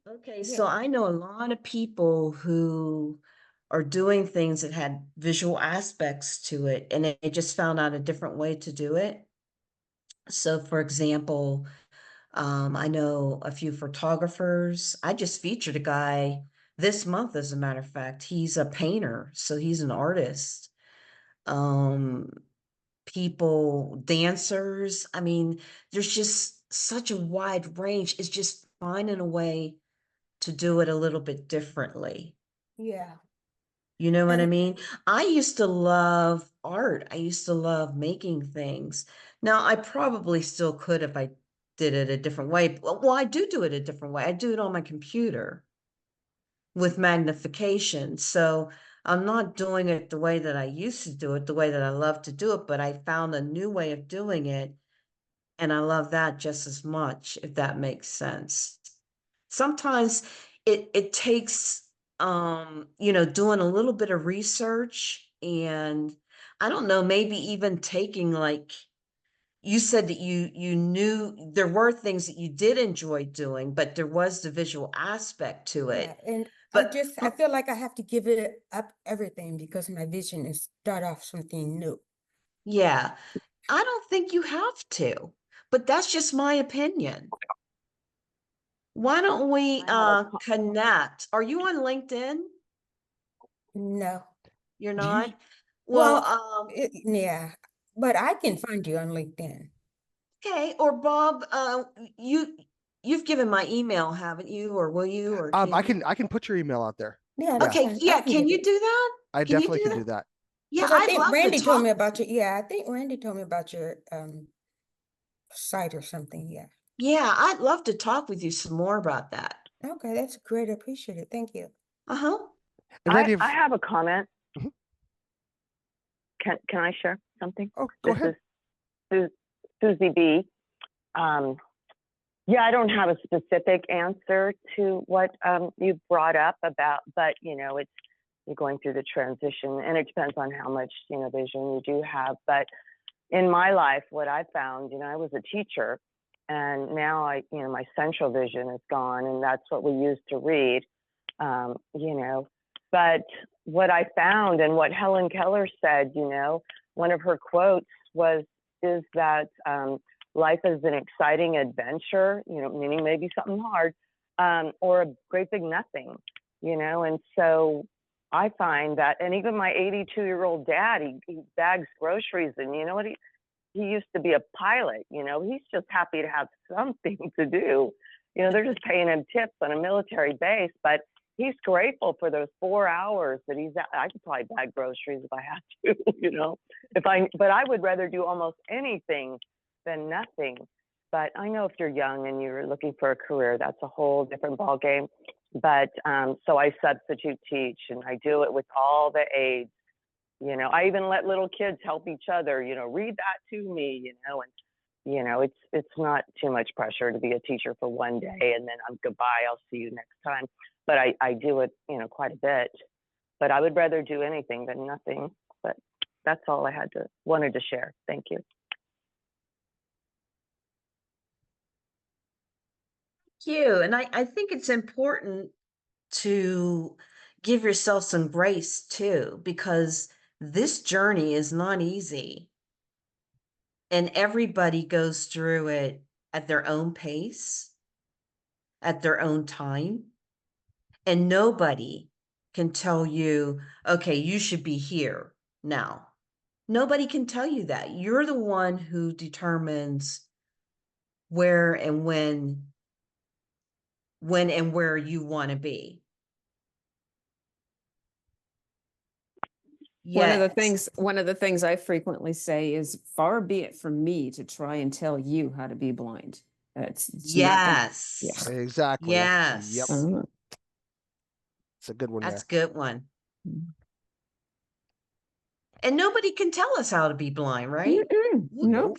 Okay, so I know a lot of people who are doing things that had visual aspects to it, and they just found out a different way to do it. So, for example, I know a few photographers. I just featured a guy this month, as a matter of fact. He's a painter, so he's an artist. Um, People, dancers. I mean, there's just such a wide range. It's just finding a way to do it a little bit differently. Yeah. You know what I And mean? I used to love art. I used to love making things. Now, I probably still could if I did it a different way. Well, I do it a different way. I do it on my computer with magnification. So I'm not doing it the way that I used to do it, the way that I love to do it, but I found a new way of doing it. And I love that just as much, if that makes sense. Sometimes it takes doing a little bit of research, and I don't know, maybe even taking, like you said, that you knew there were things that you did enjoy doing, but there was the visual aspect to yeah, it. and But I feel like I have to give it up everything because my vision is start off something new. yeah, I don't think you have to, but that's just my opinion. Why don't we connect? Are you on LinkedIn? No. You're not? Well, Well, yeah, but I can find you on LinkedIn. okay. Or Bob, you've given my email, haven't you? Or will you? Or can you? I can put your email out there. Yeah, that's Okay, fine. I yeah. can Can give you it. do that? I Can you definitely do can that? do that. Yeah, Because I I'd think love Randy to told talk. me about your, yeah, I think Randy told me about your site or something. Yeah. Yeah, I'd love to talk with you some more about that. Okay, that's great. I appreciate it. Thank you. Uh-huh. And Randy, I have a comment. Mhm. Can I share something? Oh, go ahead. This is Susie B. Yeah, I don't have a specific answer to what you brought up about, but you're going through the transition, and it depends on how much vision you do have. But in my life, what I found, I was a teacher, and now my central vision is gone, and that's what we used to read. But what I found, and what Helen Keller said, one of her quotes is that life is an exciting adventure, meaning maybe something hard, or a great big nothing, and so I find that, and even my 82-year-old dad, he bags groceries, and you know what, he used to be a pilot, he's just happy to have something to do. They're just paying him tips on a military base, but he's grateful for those 4 hours that he's at. I could probably bag groceries if I had to, but I would rather do almost anything than nothing. But I know if you're young and you're looking for a career, that's a whole different ballgame. But so I substitute teach, and I do it with all the aides. I even let little kids help each other, read that to me, and it's not too much pressure to be a teacher for one day and then I'm goodbye, I'll see you next time. But I do it, quite a bit. But I would rather do anything than nothing. But that's all I wanted to share. Thank you. Thank you. And I think it's important to give yourself some grace too, because this journey is not easy. And everybody goes through it at their own pace, at their own time. And nobody can tell you, okay, you should be here now. Nobody can tell you that. You're the one who determines where and when and where you want to be. One of Yes. the things I frequently say is, far be it from me to try and tell you how to be blind. It's not gonna, Yes. Exactly. Yep. Yes. uh, It's a good one That's a there. good one. mm. And nobody can tell us how to be blind, right? Nope.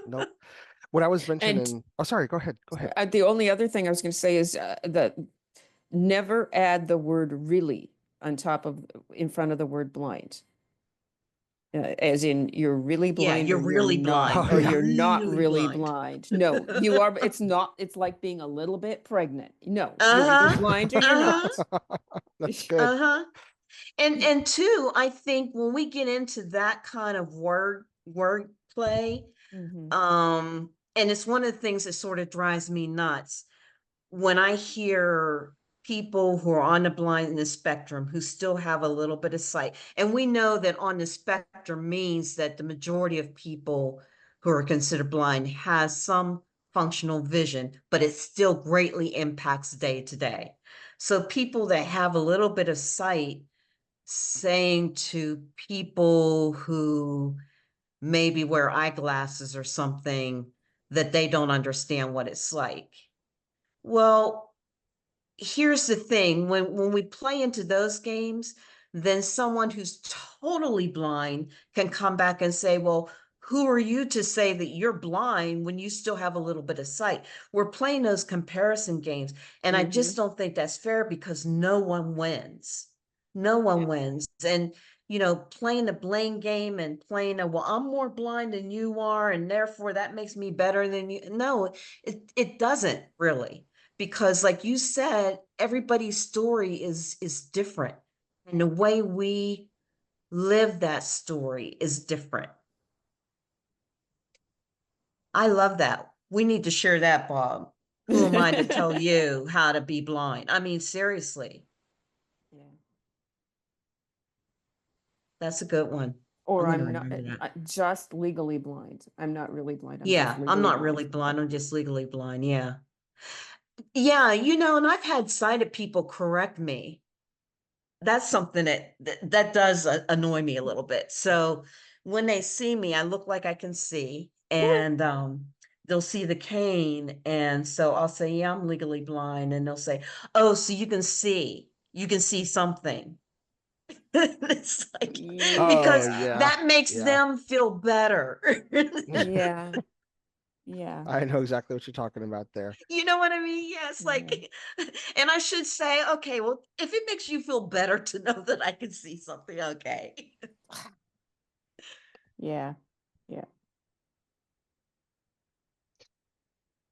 Nope. What I was And mentioning, oh, sorry, go ahead. Go ahead. the only other thing I was going to say is that never add the word really on top of, in front of the word blind. As in you're really Yeah, blind you're or really you're not, blind. Oh, or yeah. you're not Really really blind. blind. No, you are, it's not, it's like being a little bit pregnant. No, you're Uh-huh. either blind or you're not. That's good. Uh-huh. And two, I think when we get into that kind of wordplay, Mhm. and it's one of the things that sort of drives me nuts when I hear people who are on the blindness spectrum who still have a little bit of sight. And we know that on the spectrum means that the majority of people who are considered blind has some functional vision, but it still greatly impacts day to day. So people that have a little bit of sight saying to people who maybe wear eyeglasses or something that they don't understand what it's like. Well, here's the thing, when we play into those games, then someone who's totally blind can come back and say, well, who are you to say that you're blind when you still have a little bit of sight? We're playing those comparison games, and I just don't think that's fair because no one wins. No one wins. And playing the blame game and playing well, I'm more blind than you are, and therefore that makes me better than you. No, it doesn't really, because like you said, everybody's story is different, and the way we live that story is different. I love that. We need to share that, Bob. Who am I to tell you how to be blind? I mean, seriously, Yeah. that's a good one. Or I'm gonna I'm not remember that. just legally blind. I'm not really blind. I'm just Yeah, I'm legally not blind. really blind. I'm just legally blind. Yeah. Yeah, and I've had sighted people correct me. That's something that does annoy me a little bit. So when they see me, I look like I can see, and they'll see the cane, and so I'll say, yeah, I'm legally blind, and they'll say, oh, so you can see something. It's like, Oh, because Yeah. yeah. that makes Yeah. them feel better. Yeah. Yeah. I know exactly what you're talking about there. You know what I mean? Yes, like, and I should say, okay, well, if it makes you feel better to know that I can see something, okay. Yeah. Yeah.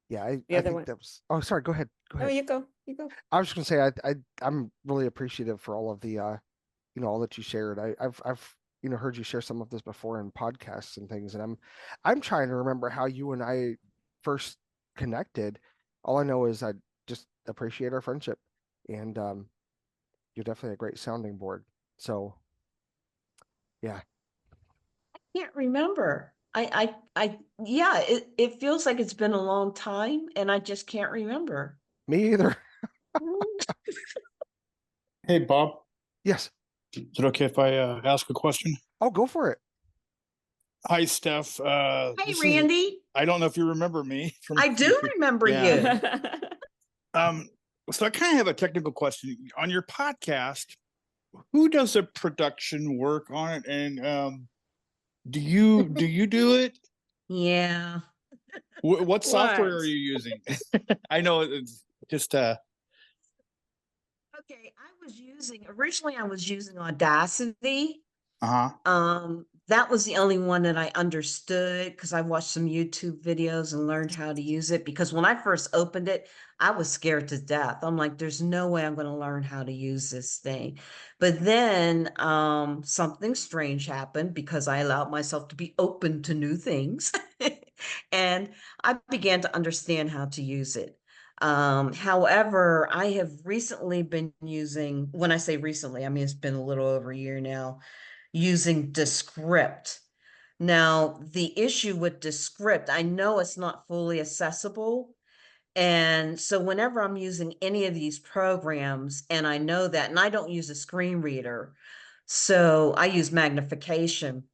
Yeah, The I other think one. that was. Oh, sorry. Go ahead. Go Oh, ahead. you go. You go. I was just gonna say I'm really appreciative for all of the all that you shared. I've heard you share some of this before in podcasts and things, and I'm trying to remember how you and I first connected. All I know is I just appreciate our friendship, and you're definitely a great sounding board. So yeah, Can't remember. Yeah, it feels like it's been a long time, and I just can't remember. me either. Hey, Bob, Yes. is it okay if I ask a question? Oh, go for it. Hi, Steph. Hey, This is, Randy, I don't know if you remember me from. I do remember Yeah. you. So I kind of have a technical question. On your podcast, who does the production work on it? And do you do it? Yeah. What software are What? you using? I know it's just Okay, originally I was using Audacity. uh-huh. That was the only one that I understood because I watched some YouTube videos and learned how to use it. Because when I first opened it, I was scared to death. I'm like, there's no way I'm going to learn how to use this thing. But then something strange happened because I allowed myself to be open to new things. And I began to understand how to use it. However, I have recently been using, when I say recently, I mean, it's been a little over a year now, using Descript. Now, the issue with Descript, I know it's not fully accessible. And so whenever I'm using any of these programs, and I know that, and I don't use a screen reader, so I use magnification.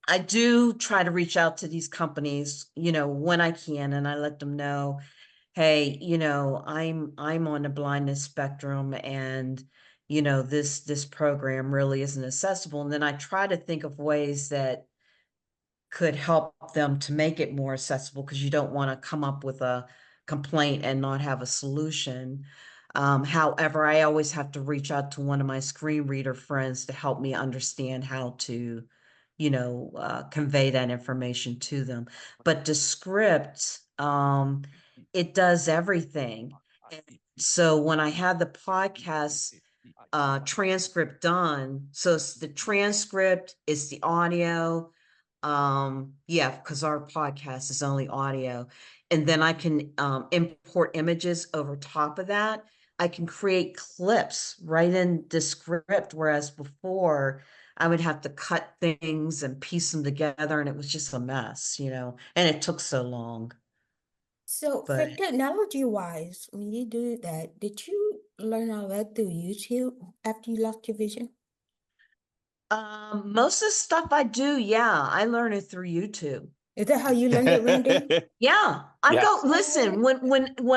I do try to reach out to these companies, when I can, and I let them know, hey, I'm on the blindness spectrum, and this program really isn't accessible. And then I try to think of ways that could help them to make it more accessible, because you don't want to come up with a complaint and not have a solution. However, I always have to reach out to one of my screen reader friends to help me understand how to, convey that information to them. But the script, it does everything. And so when I had the podcast transcript done, so it's the transcript, it's the audio, yeah, because our podcast is only audio, and then I can import images over top of that. I can create clips right in the script, whereas before I would have to cut things and piece them together, and it was just a mess, and it took so long. So for But technology wise, when you do that, did you learn all that through YouTube after you lost your vision? most of the stuff I do, yeah, I learn it through YouTube. Is that how you learned it, Randy? Yeah, I Yeah. go, listen, when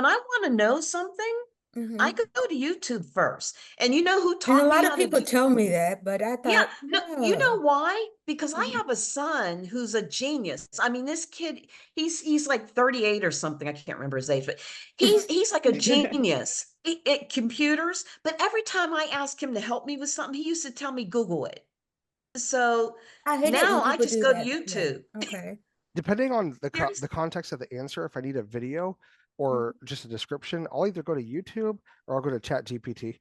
I want to know something, I Mm-hmm. go to YouTube first. And you know who And a taught me lot how of to people do? tell me that, but I Yeah, thought, no, you know oh, why? Because I mhm. have a son who's a genius. I mean, this kid, he's like 38 or something. I can't remember his age, but he's like a genius at computers. But every time I ask him to help me with something, he used to tell me Google it. So I hate it now when I people just do go to that. Yeah. YouTube. Okay. Depending on the There's context of the answer, if I need a video or just a description, I'll either go to YouTube or I'll go to Chat GPT.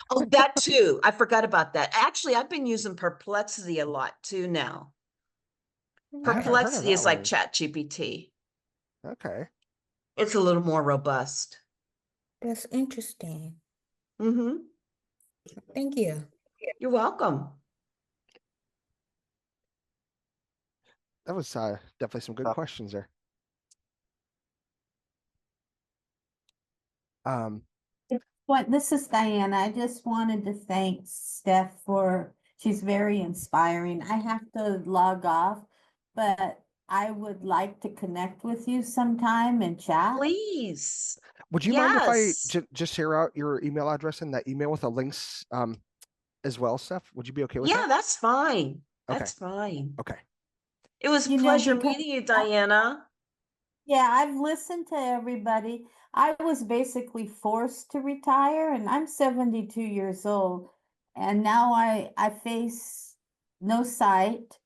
Oh, that too. I forgot about that. Actually, I've been using Perplexity a lot too now. I haven't heard of Perplexity that is like one. Chat GPT. Okay. It's a little more robust. That's interesting. Mm-hmm. Thank you. You're welcome. That was definitely some good questions there. This is Diana. I just wanted to thank Steph she's very inspiring. I have to log off, but I would like to connect with you sometime and chat. Please. Would you mind if I Yes. just share out your email address in that email with the links as well, Steph? Would you be okay with Yeah, that? that's fine. Okay. That's fine. Okay. It was a You know, pleasure because meeting you, Diana. yeah, I've listened to everybody. I was basically forced to retire, and I'm 72 years old, and now I face no sight.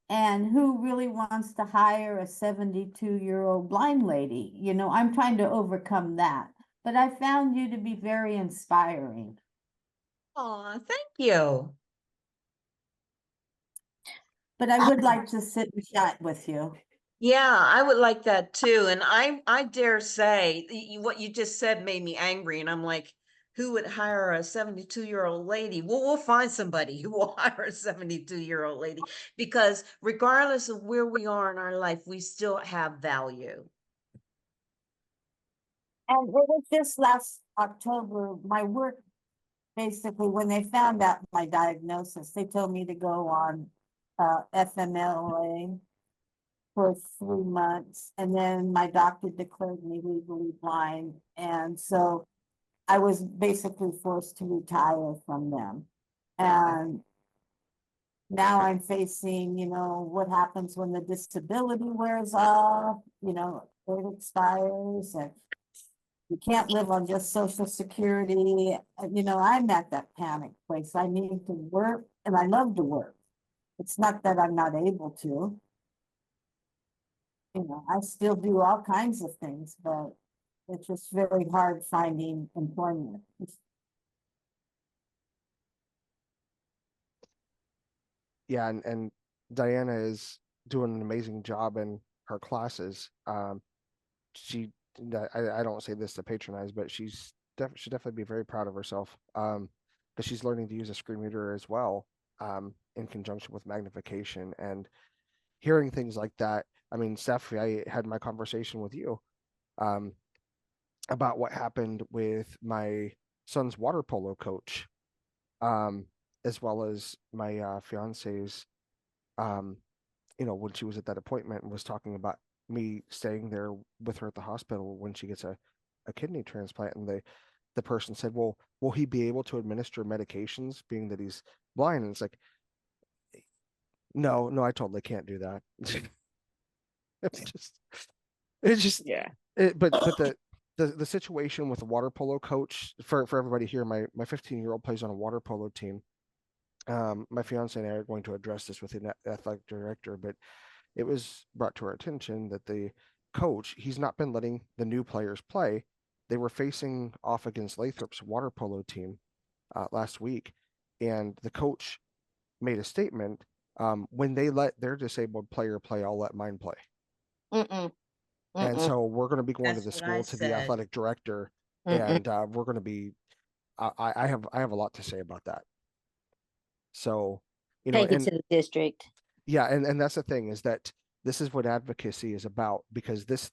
And who really wants to hire a 72-year-old blind lady? I'm trying to overcome that. But I found you to be very inspiring. Aw, thank you. But I would like to sit and chat with you. Yeah, I would like that too. And I dare say what you just said made me angry. And I'm like, who would hire a 72-year-old lady? Well, we'll find somebody who will hire a 72-year-old lady, because regardless of where we are in our life, we still have value. And it was just last October, my work, basically, when they found out my diagnosis, they told me to go on FMLA for 3 months. And then my doctor declared me legally blind. And so I was basically forced to retire from them. And now I'm facing, what happens when the disability wears off, it expires, and you can't live on just Social Security. I'm at that panic place. I need to work, and I love to work. It's not that I'm not able to. I still do all kinds of things, but it's just very hard finding employment. Yeah, and Diana is doing an amazing job in her classes. She I don't say this to patronize, but should definitely be very proud of herself. Because she's learning to use a screen reader as well, in conjunction with magnification, and hearing things like that. I mean, Steph, I had my conversation with you about what happened with my son's water polo coach, as well as my fiance's when she was at that appointment and was talking about me staying there with her at the hospital when she gets a kidney transplant, and the person said, well, will he be able to administer medications being that he's blind? And it's like, no, I totally can't do that. It's just Yeah. but the situation with the water polo coach, for everybody here, my 15-year-old plays on a water polo team. My fiance and I are going to address this with the athletic director, but it was brought to our attention that the coach, he's not been letting the new players play. They were facing off against Lathrop's water polo team last week, and the coach made a statement, when they let their disabled player play, I'll let mine play. Mm-mm. And Mm-mm. so we're going to be going That's to the what I school, to the said. athletic director, Mm-mm. and we're going to be, I have a lot to say about that. So, Take it and to the district. yeah, and that's the thing, is that this is what advocacy is about, because this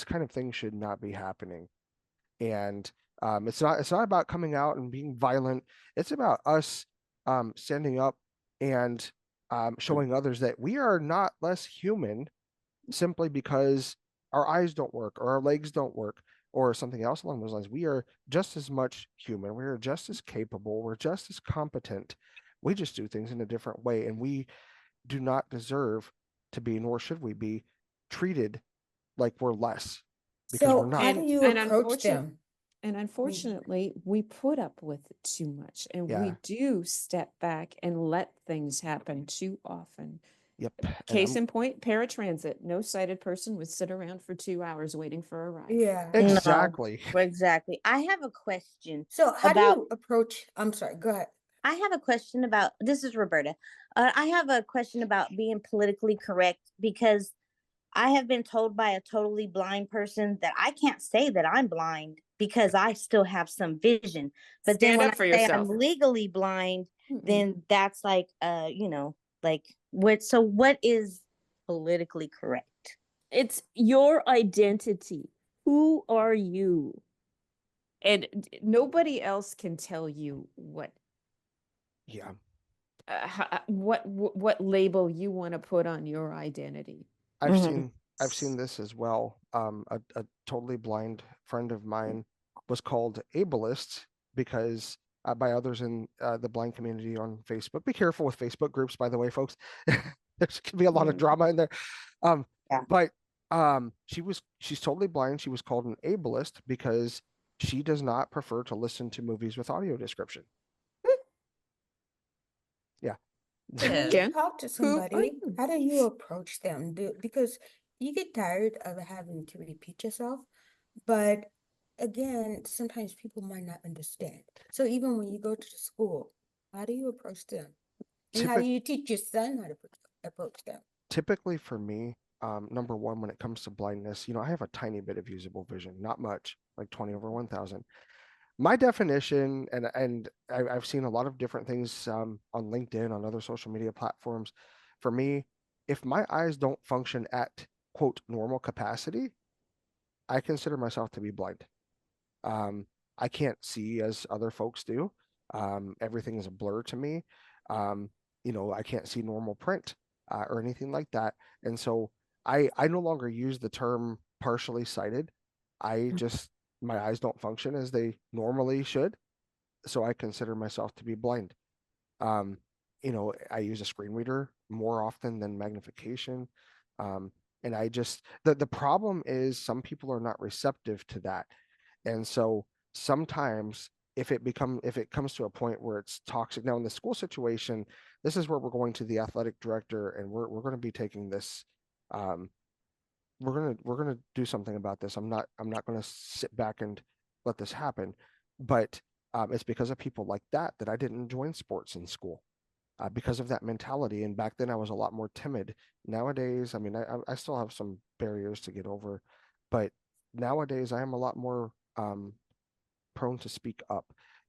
kind of thing should not be happening. And it's not about coming out and being violent. It's about us standing up and showing others that we are not less human simply because our eyes don't work or our legs don't work or something else along those lines. We are just as much human. We are just as capable. We're just as competent. We just do things in a different way, and we do not deserve to be, nor should we be, treated like we're less, because we're So not. how do you approach them? And unfortunately, we put up with it too much, and we Yeah. do step back and let things happen too often. Yep. Case in point, paratransit. No sighted person would sit around for 2 hours waiting for a ride. Yeah. Exactly. No, exactly. I have a question. So how do about you approach, I'm sorry, go ahead. I have a question about, this is Roberta. I have a question about being politically correct, because I have been told by a totally blind person that I can't say that I'm blind because I still have some vision. But then Stand when up I for say yourself. I'm legally blind, Mm-mm. then that's like, like what is politically correct? It's your identity. Who are you? And nobody else can tell you Yeah. what label you want to put on your identity. I've Mhm. seen this as well. A totally blind friend of mine was called ableist because by others in the blind community on Facebook. Be careful with Facebook groups, by the way, folks. There's can be a lot of drama in there. Yeah. But she's totally blind. She was called an ableist because she does not prefer to listen to movies with audio description. Yeah. When you Again, talk to who are somebody, you? how do you approach them? Because you get tired of having to repeat yourself, but again, sometimes people might not understand. So even when you go to the school, how do you approach them? And how do you teach your son how to approach them? Typically for me, number one, when it comes to blindness, I have a tiny bit of usable vision, not much, like 20 over 1,000. My definition, and I've seen a lot of different things on LinkedIn, on other social media platforms. For me, if my eyes don't function at quote normal capacity, I consider myself to be blind. Um, I can't see as other folks do. Everything is a blur to me. I can't see normal print or anything like that. And so I no longer use the term partially sighted. I just, my eyes don't function as they normally should. So I consider myself to be blind. Um, I use a screen reader more often than magnification. And the problem is some people are not receptive to that. And so sometimes if it comes to a point where it's toxic. Now in the school situation, this is where we're going to the athletic director, and we're going to be taking this. We're gonna do something about this. I'm not going to sit back and let this happen. But it's because of people like that I didn't join sports in school. Because of that mentality. And back then I was a lot more timid. Nowadays, I mean, I still have some barriers to get over, but nowadays I am a lot more prone to speak up.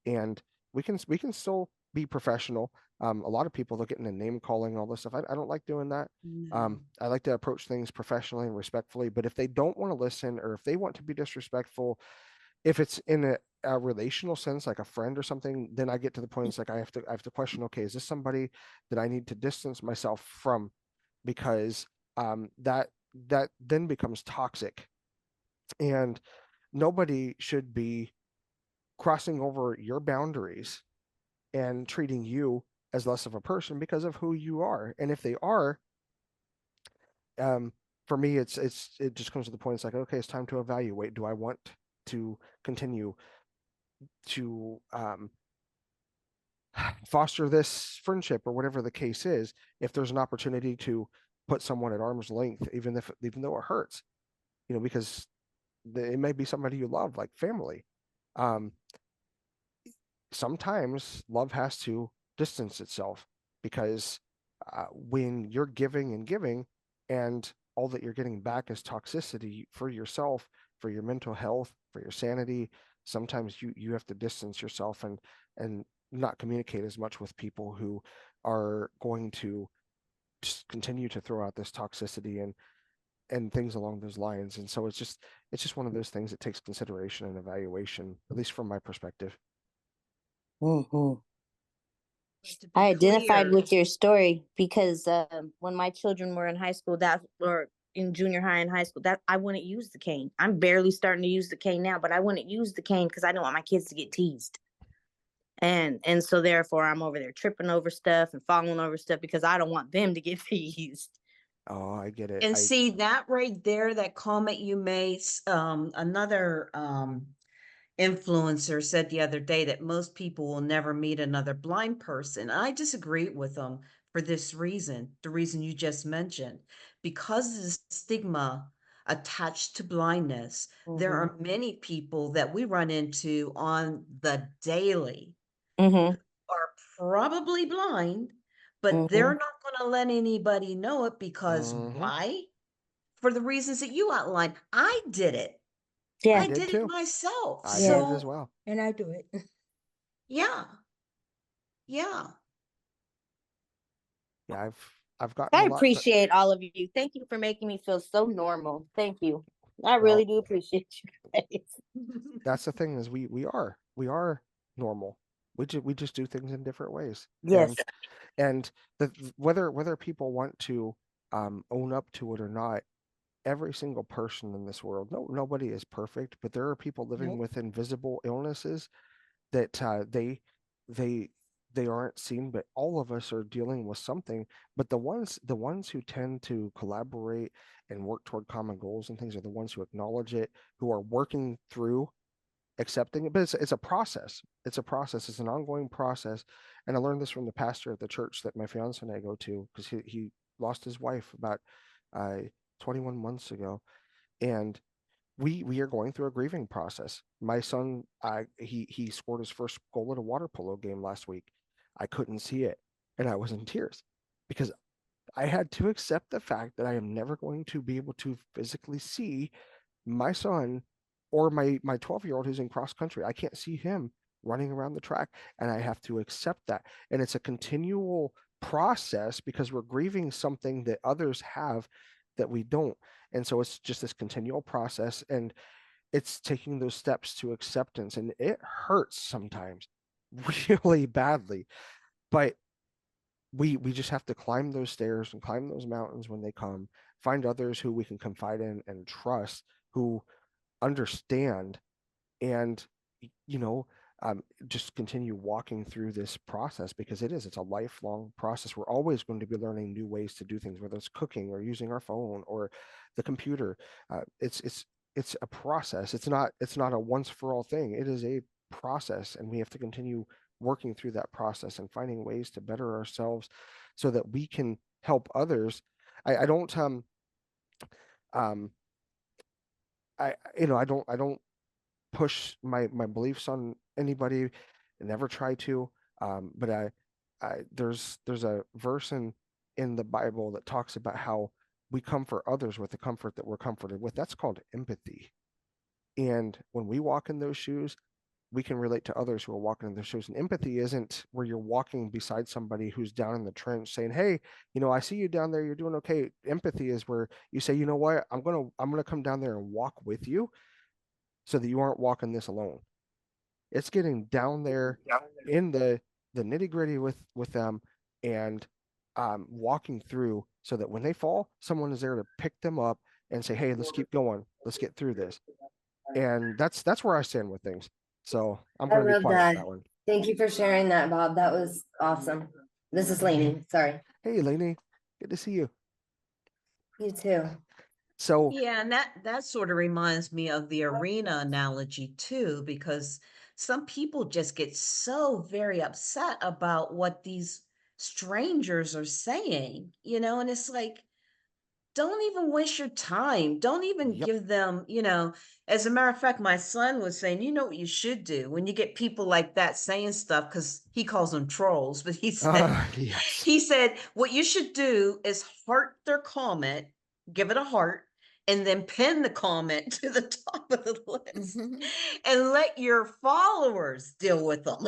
And we can still be professional. A lot of people look at the name calling and all this stuff. I don't like doing that. I like to approach things professionally and respectfully. But if they don't want to listen, or if they want to be disrespectful, if it's in a relational sense, like a friend or something, then I get to the point it's like I have to question, okay, is this somebody that I need to distance myself from because that then becomes toxic, and nobody should be crossing over your boundaries and treating you as less of a person because of who you are. And if they are, for me, it just comes to the point. It's like, okay, it's time to evaluate. Do I want to continue to foster this friendship or whatever the case is? If there's an opportunity to put someone at arm's length, even though it hurts, because it may be somebody you love, like family. Sometimes love has to distance itself, because when you're giving and giving, and all that you're getting back is toxicity for yourself, for your mental health, for your sanity, sometimes you have to distance yourself and not communicate as much with people who are going to just continue to throw out this toxicity and things along those lines. And so it's just one of those things that takes consideration and evaluation, at least from my perspective. Mhm. To be I identified clear, with your story because when my children were in high school, or in junior high and high school, that I wouldn't use the cane. I'm barely starting to use the cane now, but I wouldn't use the cane because I don't want my kids to get teased. And so therefore I'm over there tripping over stuff and falling over stuff because I don't want them to get teased. Oh, I get it. and see that right there, that comment you made, another influencer said the other day that most people will never meet another blind person. I disagree with them for this reason, the reason you just mentioned, because of the stigma attached to blindness. There are many people that we run into on the daily Mm-hmm. are probably blind, but Mm-hmm. they're not going to let anybody know it because Mhm. why? For the reasons that you outlined. I did it. Yeah. I I did did it too. myself. I did it as So well. And I do it. yeah. Yeah. Yeah, I've gotten I a lot. appreciate all of you. Thank you for making me feel so normal. Thank you. I Well, really do appreciate you guys. that's the thing, is we are normal. We just do things in different ways. Yes. And whether people want to own up to it or not, every single person in this world, nobody is perfect, but there are people living Nope. with invisible illnesses that they they aren't seen, but all of us are dealing with something. But the ones who tend to collaborate and work toward common goals and things are the ones who acknowledge it, who are working through accepting it. But it's a process. It's an ongoing process. And I learned this from the pastor at the church that my fiance and I go to, because he lost his wife about uh 21 months ago. And we are going through a grieving process. My son, he scored his first goal at a water polo game last week. I couldn't see it, and I was in tears, because I had to accept the fact that I am never going to be able to physically see my son, or my 12-year-old who's in cross country. I can't see him running around the track, and I have to accept that. And it's a continual process, because we're grieving something that others have that we don't. And so it's just this continual process, and it's taking those steps to acceptance, and it hurts sometimes really badly, but we just have to climb those stairs and climb those mountains when they come, find others who we can confide in and trust, who understand, and you know just continue walking through this process, because it's a lifelong process. We're always going to be learning new ways to do things, whether it's cooking or using our phone or the computer. It's a process. It's not a once for all thing. It is a process, and we have to continue working through that process and finding ways to better ourselves so that we can help others. I don't um I don't push my beliefs on anybody, and never try to. But there's a verse in the Bible that talks about how we comfort others with the comfort that we're comforted with. That's called empathy. And when we walk in those shoes, we can relate to others who are walking in their shoes. And empathy isn't where you're walking beside somebody who's down in the trench saying, "Hey, I see you down there. You're doing okay." Empathy is where you say, "You know what? I'm gonna come down there and walk with you, so that you aren't walking this alone." It's getting down there in the nitty gritty with them, and walking through so that when they fall, someone is there to pick them up and say, "Hey, let's keep going. Let's get through this." And that's where I stand with things. So I'm I going to be love quiet with that. that one. Thank you for sharing that, Bob. That was awesome. This is Lainey. Sorry. Hey, Lainey, good to see you. You too. So Yeah, and that sort of reminds me of the arena analogy too, because some people just get so very upset about what these strangers are saying, and it's like, don't even waste your time. Don't even yep. give them, as a matter of fact, my son was saying, you know what you should do when you get people like that saying stuff, because he calls them trolls, but Yes. he said, what you should do is heart their comment, give it a heart, and then pin the comment to the top of the list Mhm. and let your followers deal with them.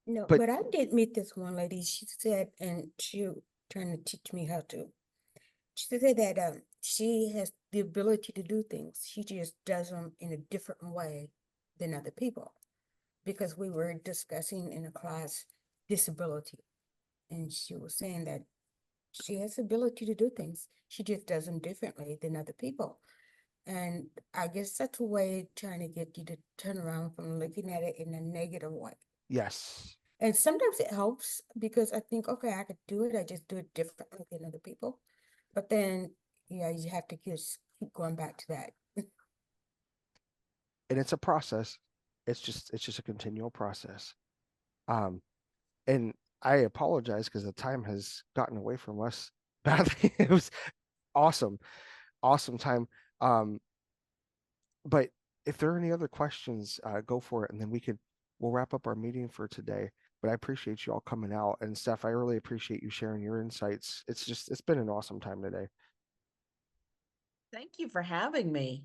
No, But but I did meet this one lady. She said, and she trying to teach me how to. She said that she has the ability to do things. She just does them in a different way than other people. Because we were discussing in a class disability, and she was saying that she has the ability to do things. She just does them differently than other people. And I guess that's a way trying to get you to turn around from looking at it in a negative way. yes. And sometimes it helps because I think, okay, I could do it. I just do it differently than other people. But then, yeah, you have to just keep going back to that. And it's a process. It's just a continual process. Um, and I apologize because the time has gotten away from us badly. It was awesome, awesome time. But if there are any other questions, go for it, and then we'll wrap up our meeting for today. But I appreciate you all coming out, and Steph, I really appreciate you sharing your insights. It's been an awesome time today. Thank you for having me.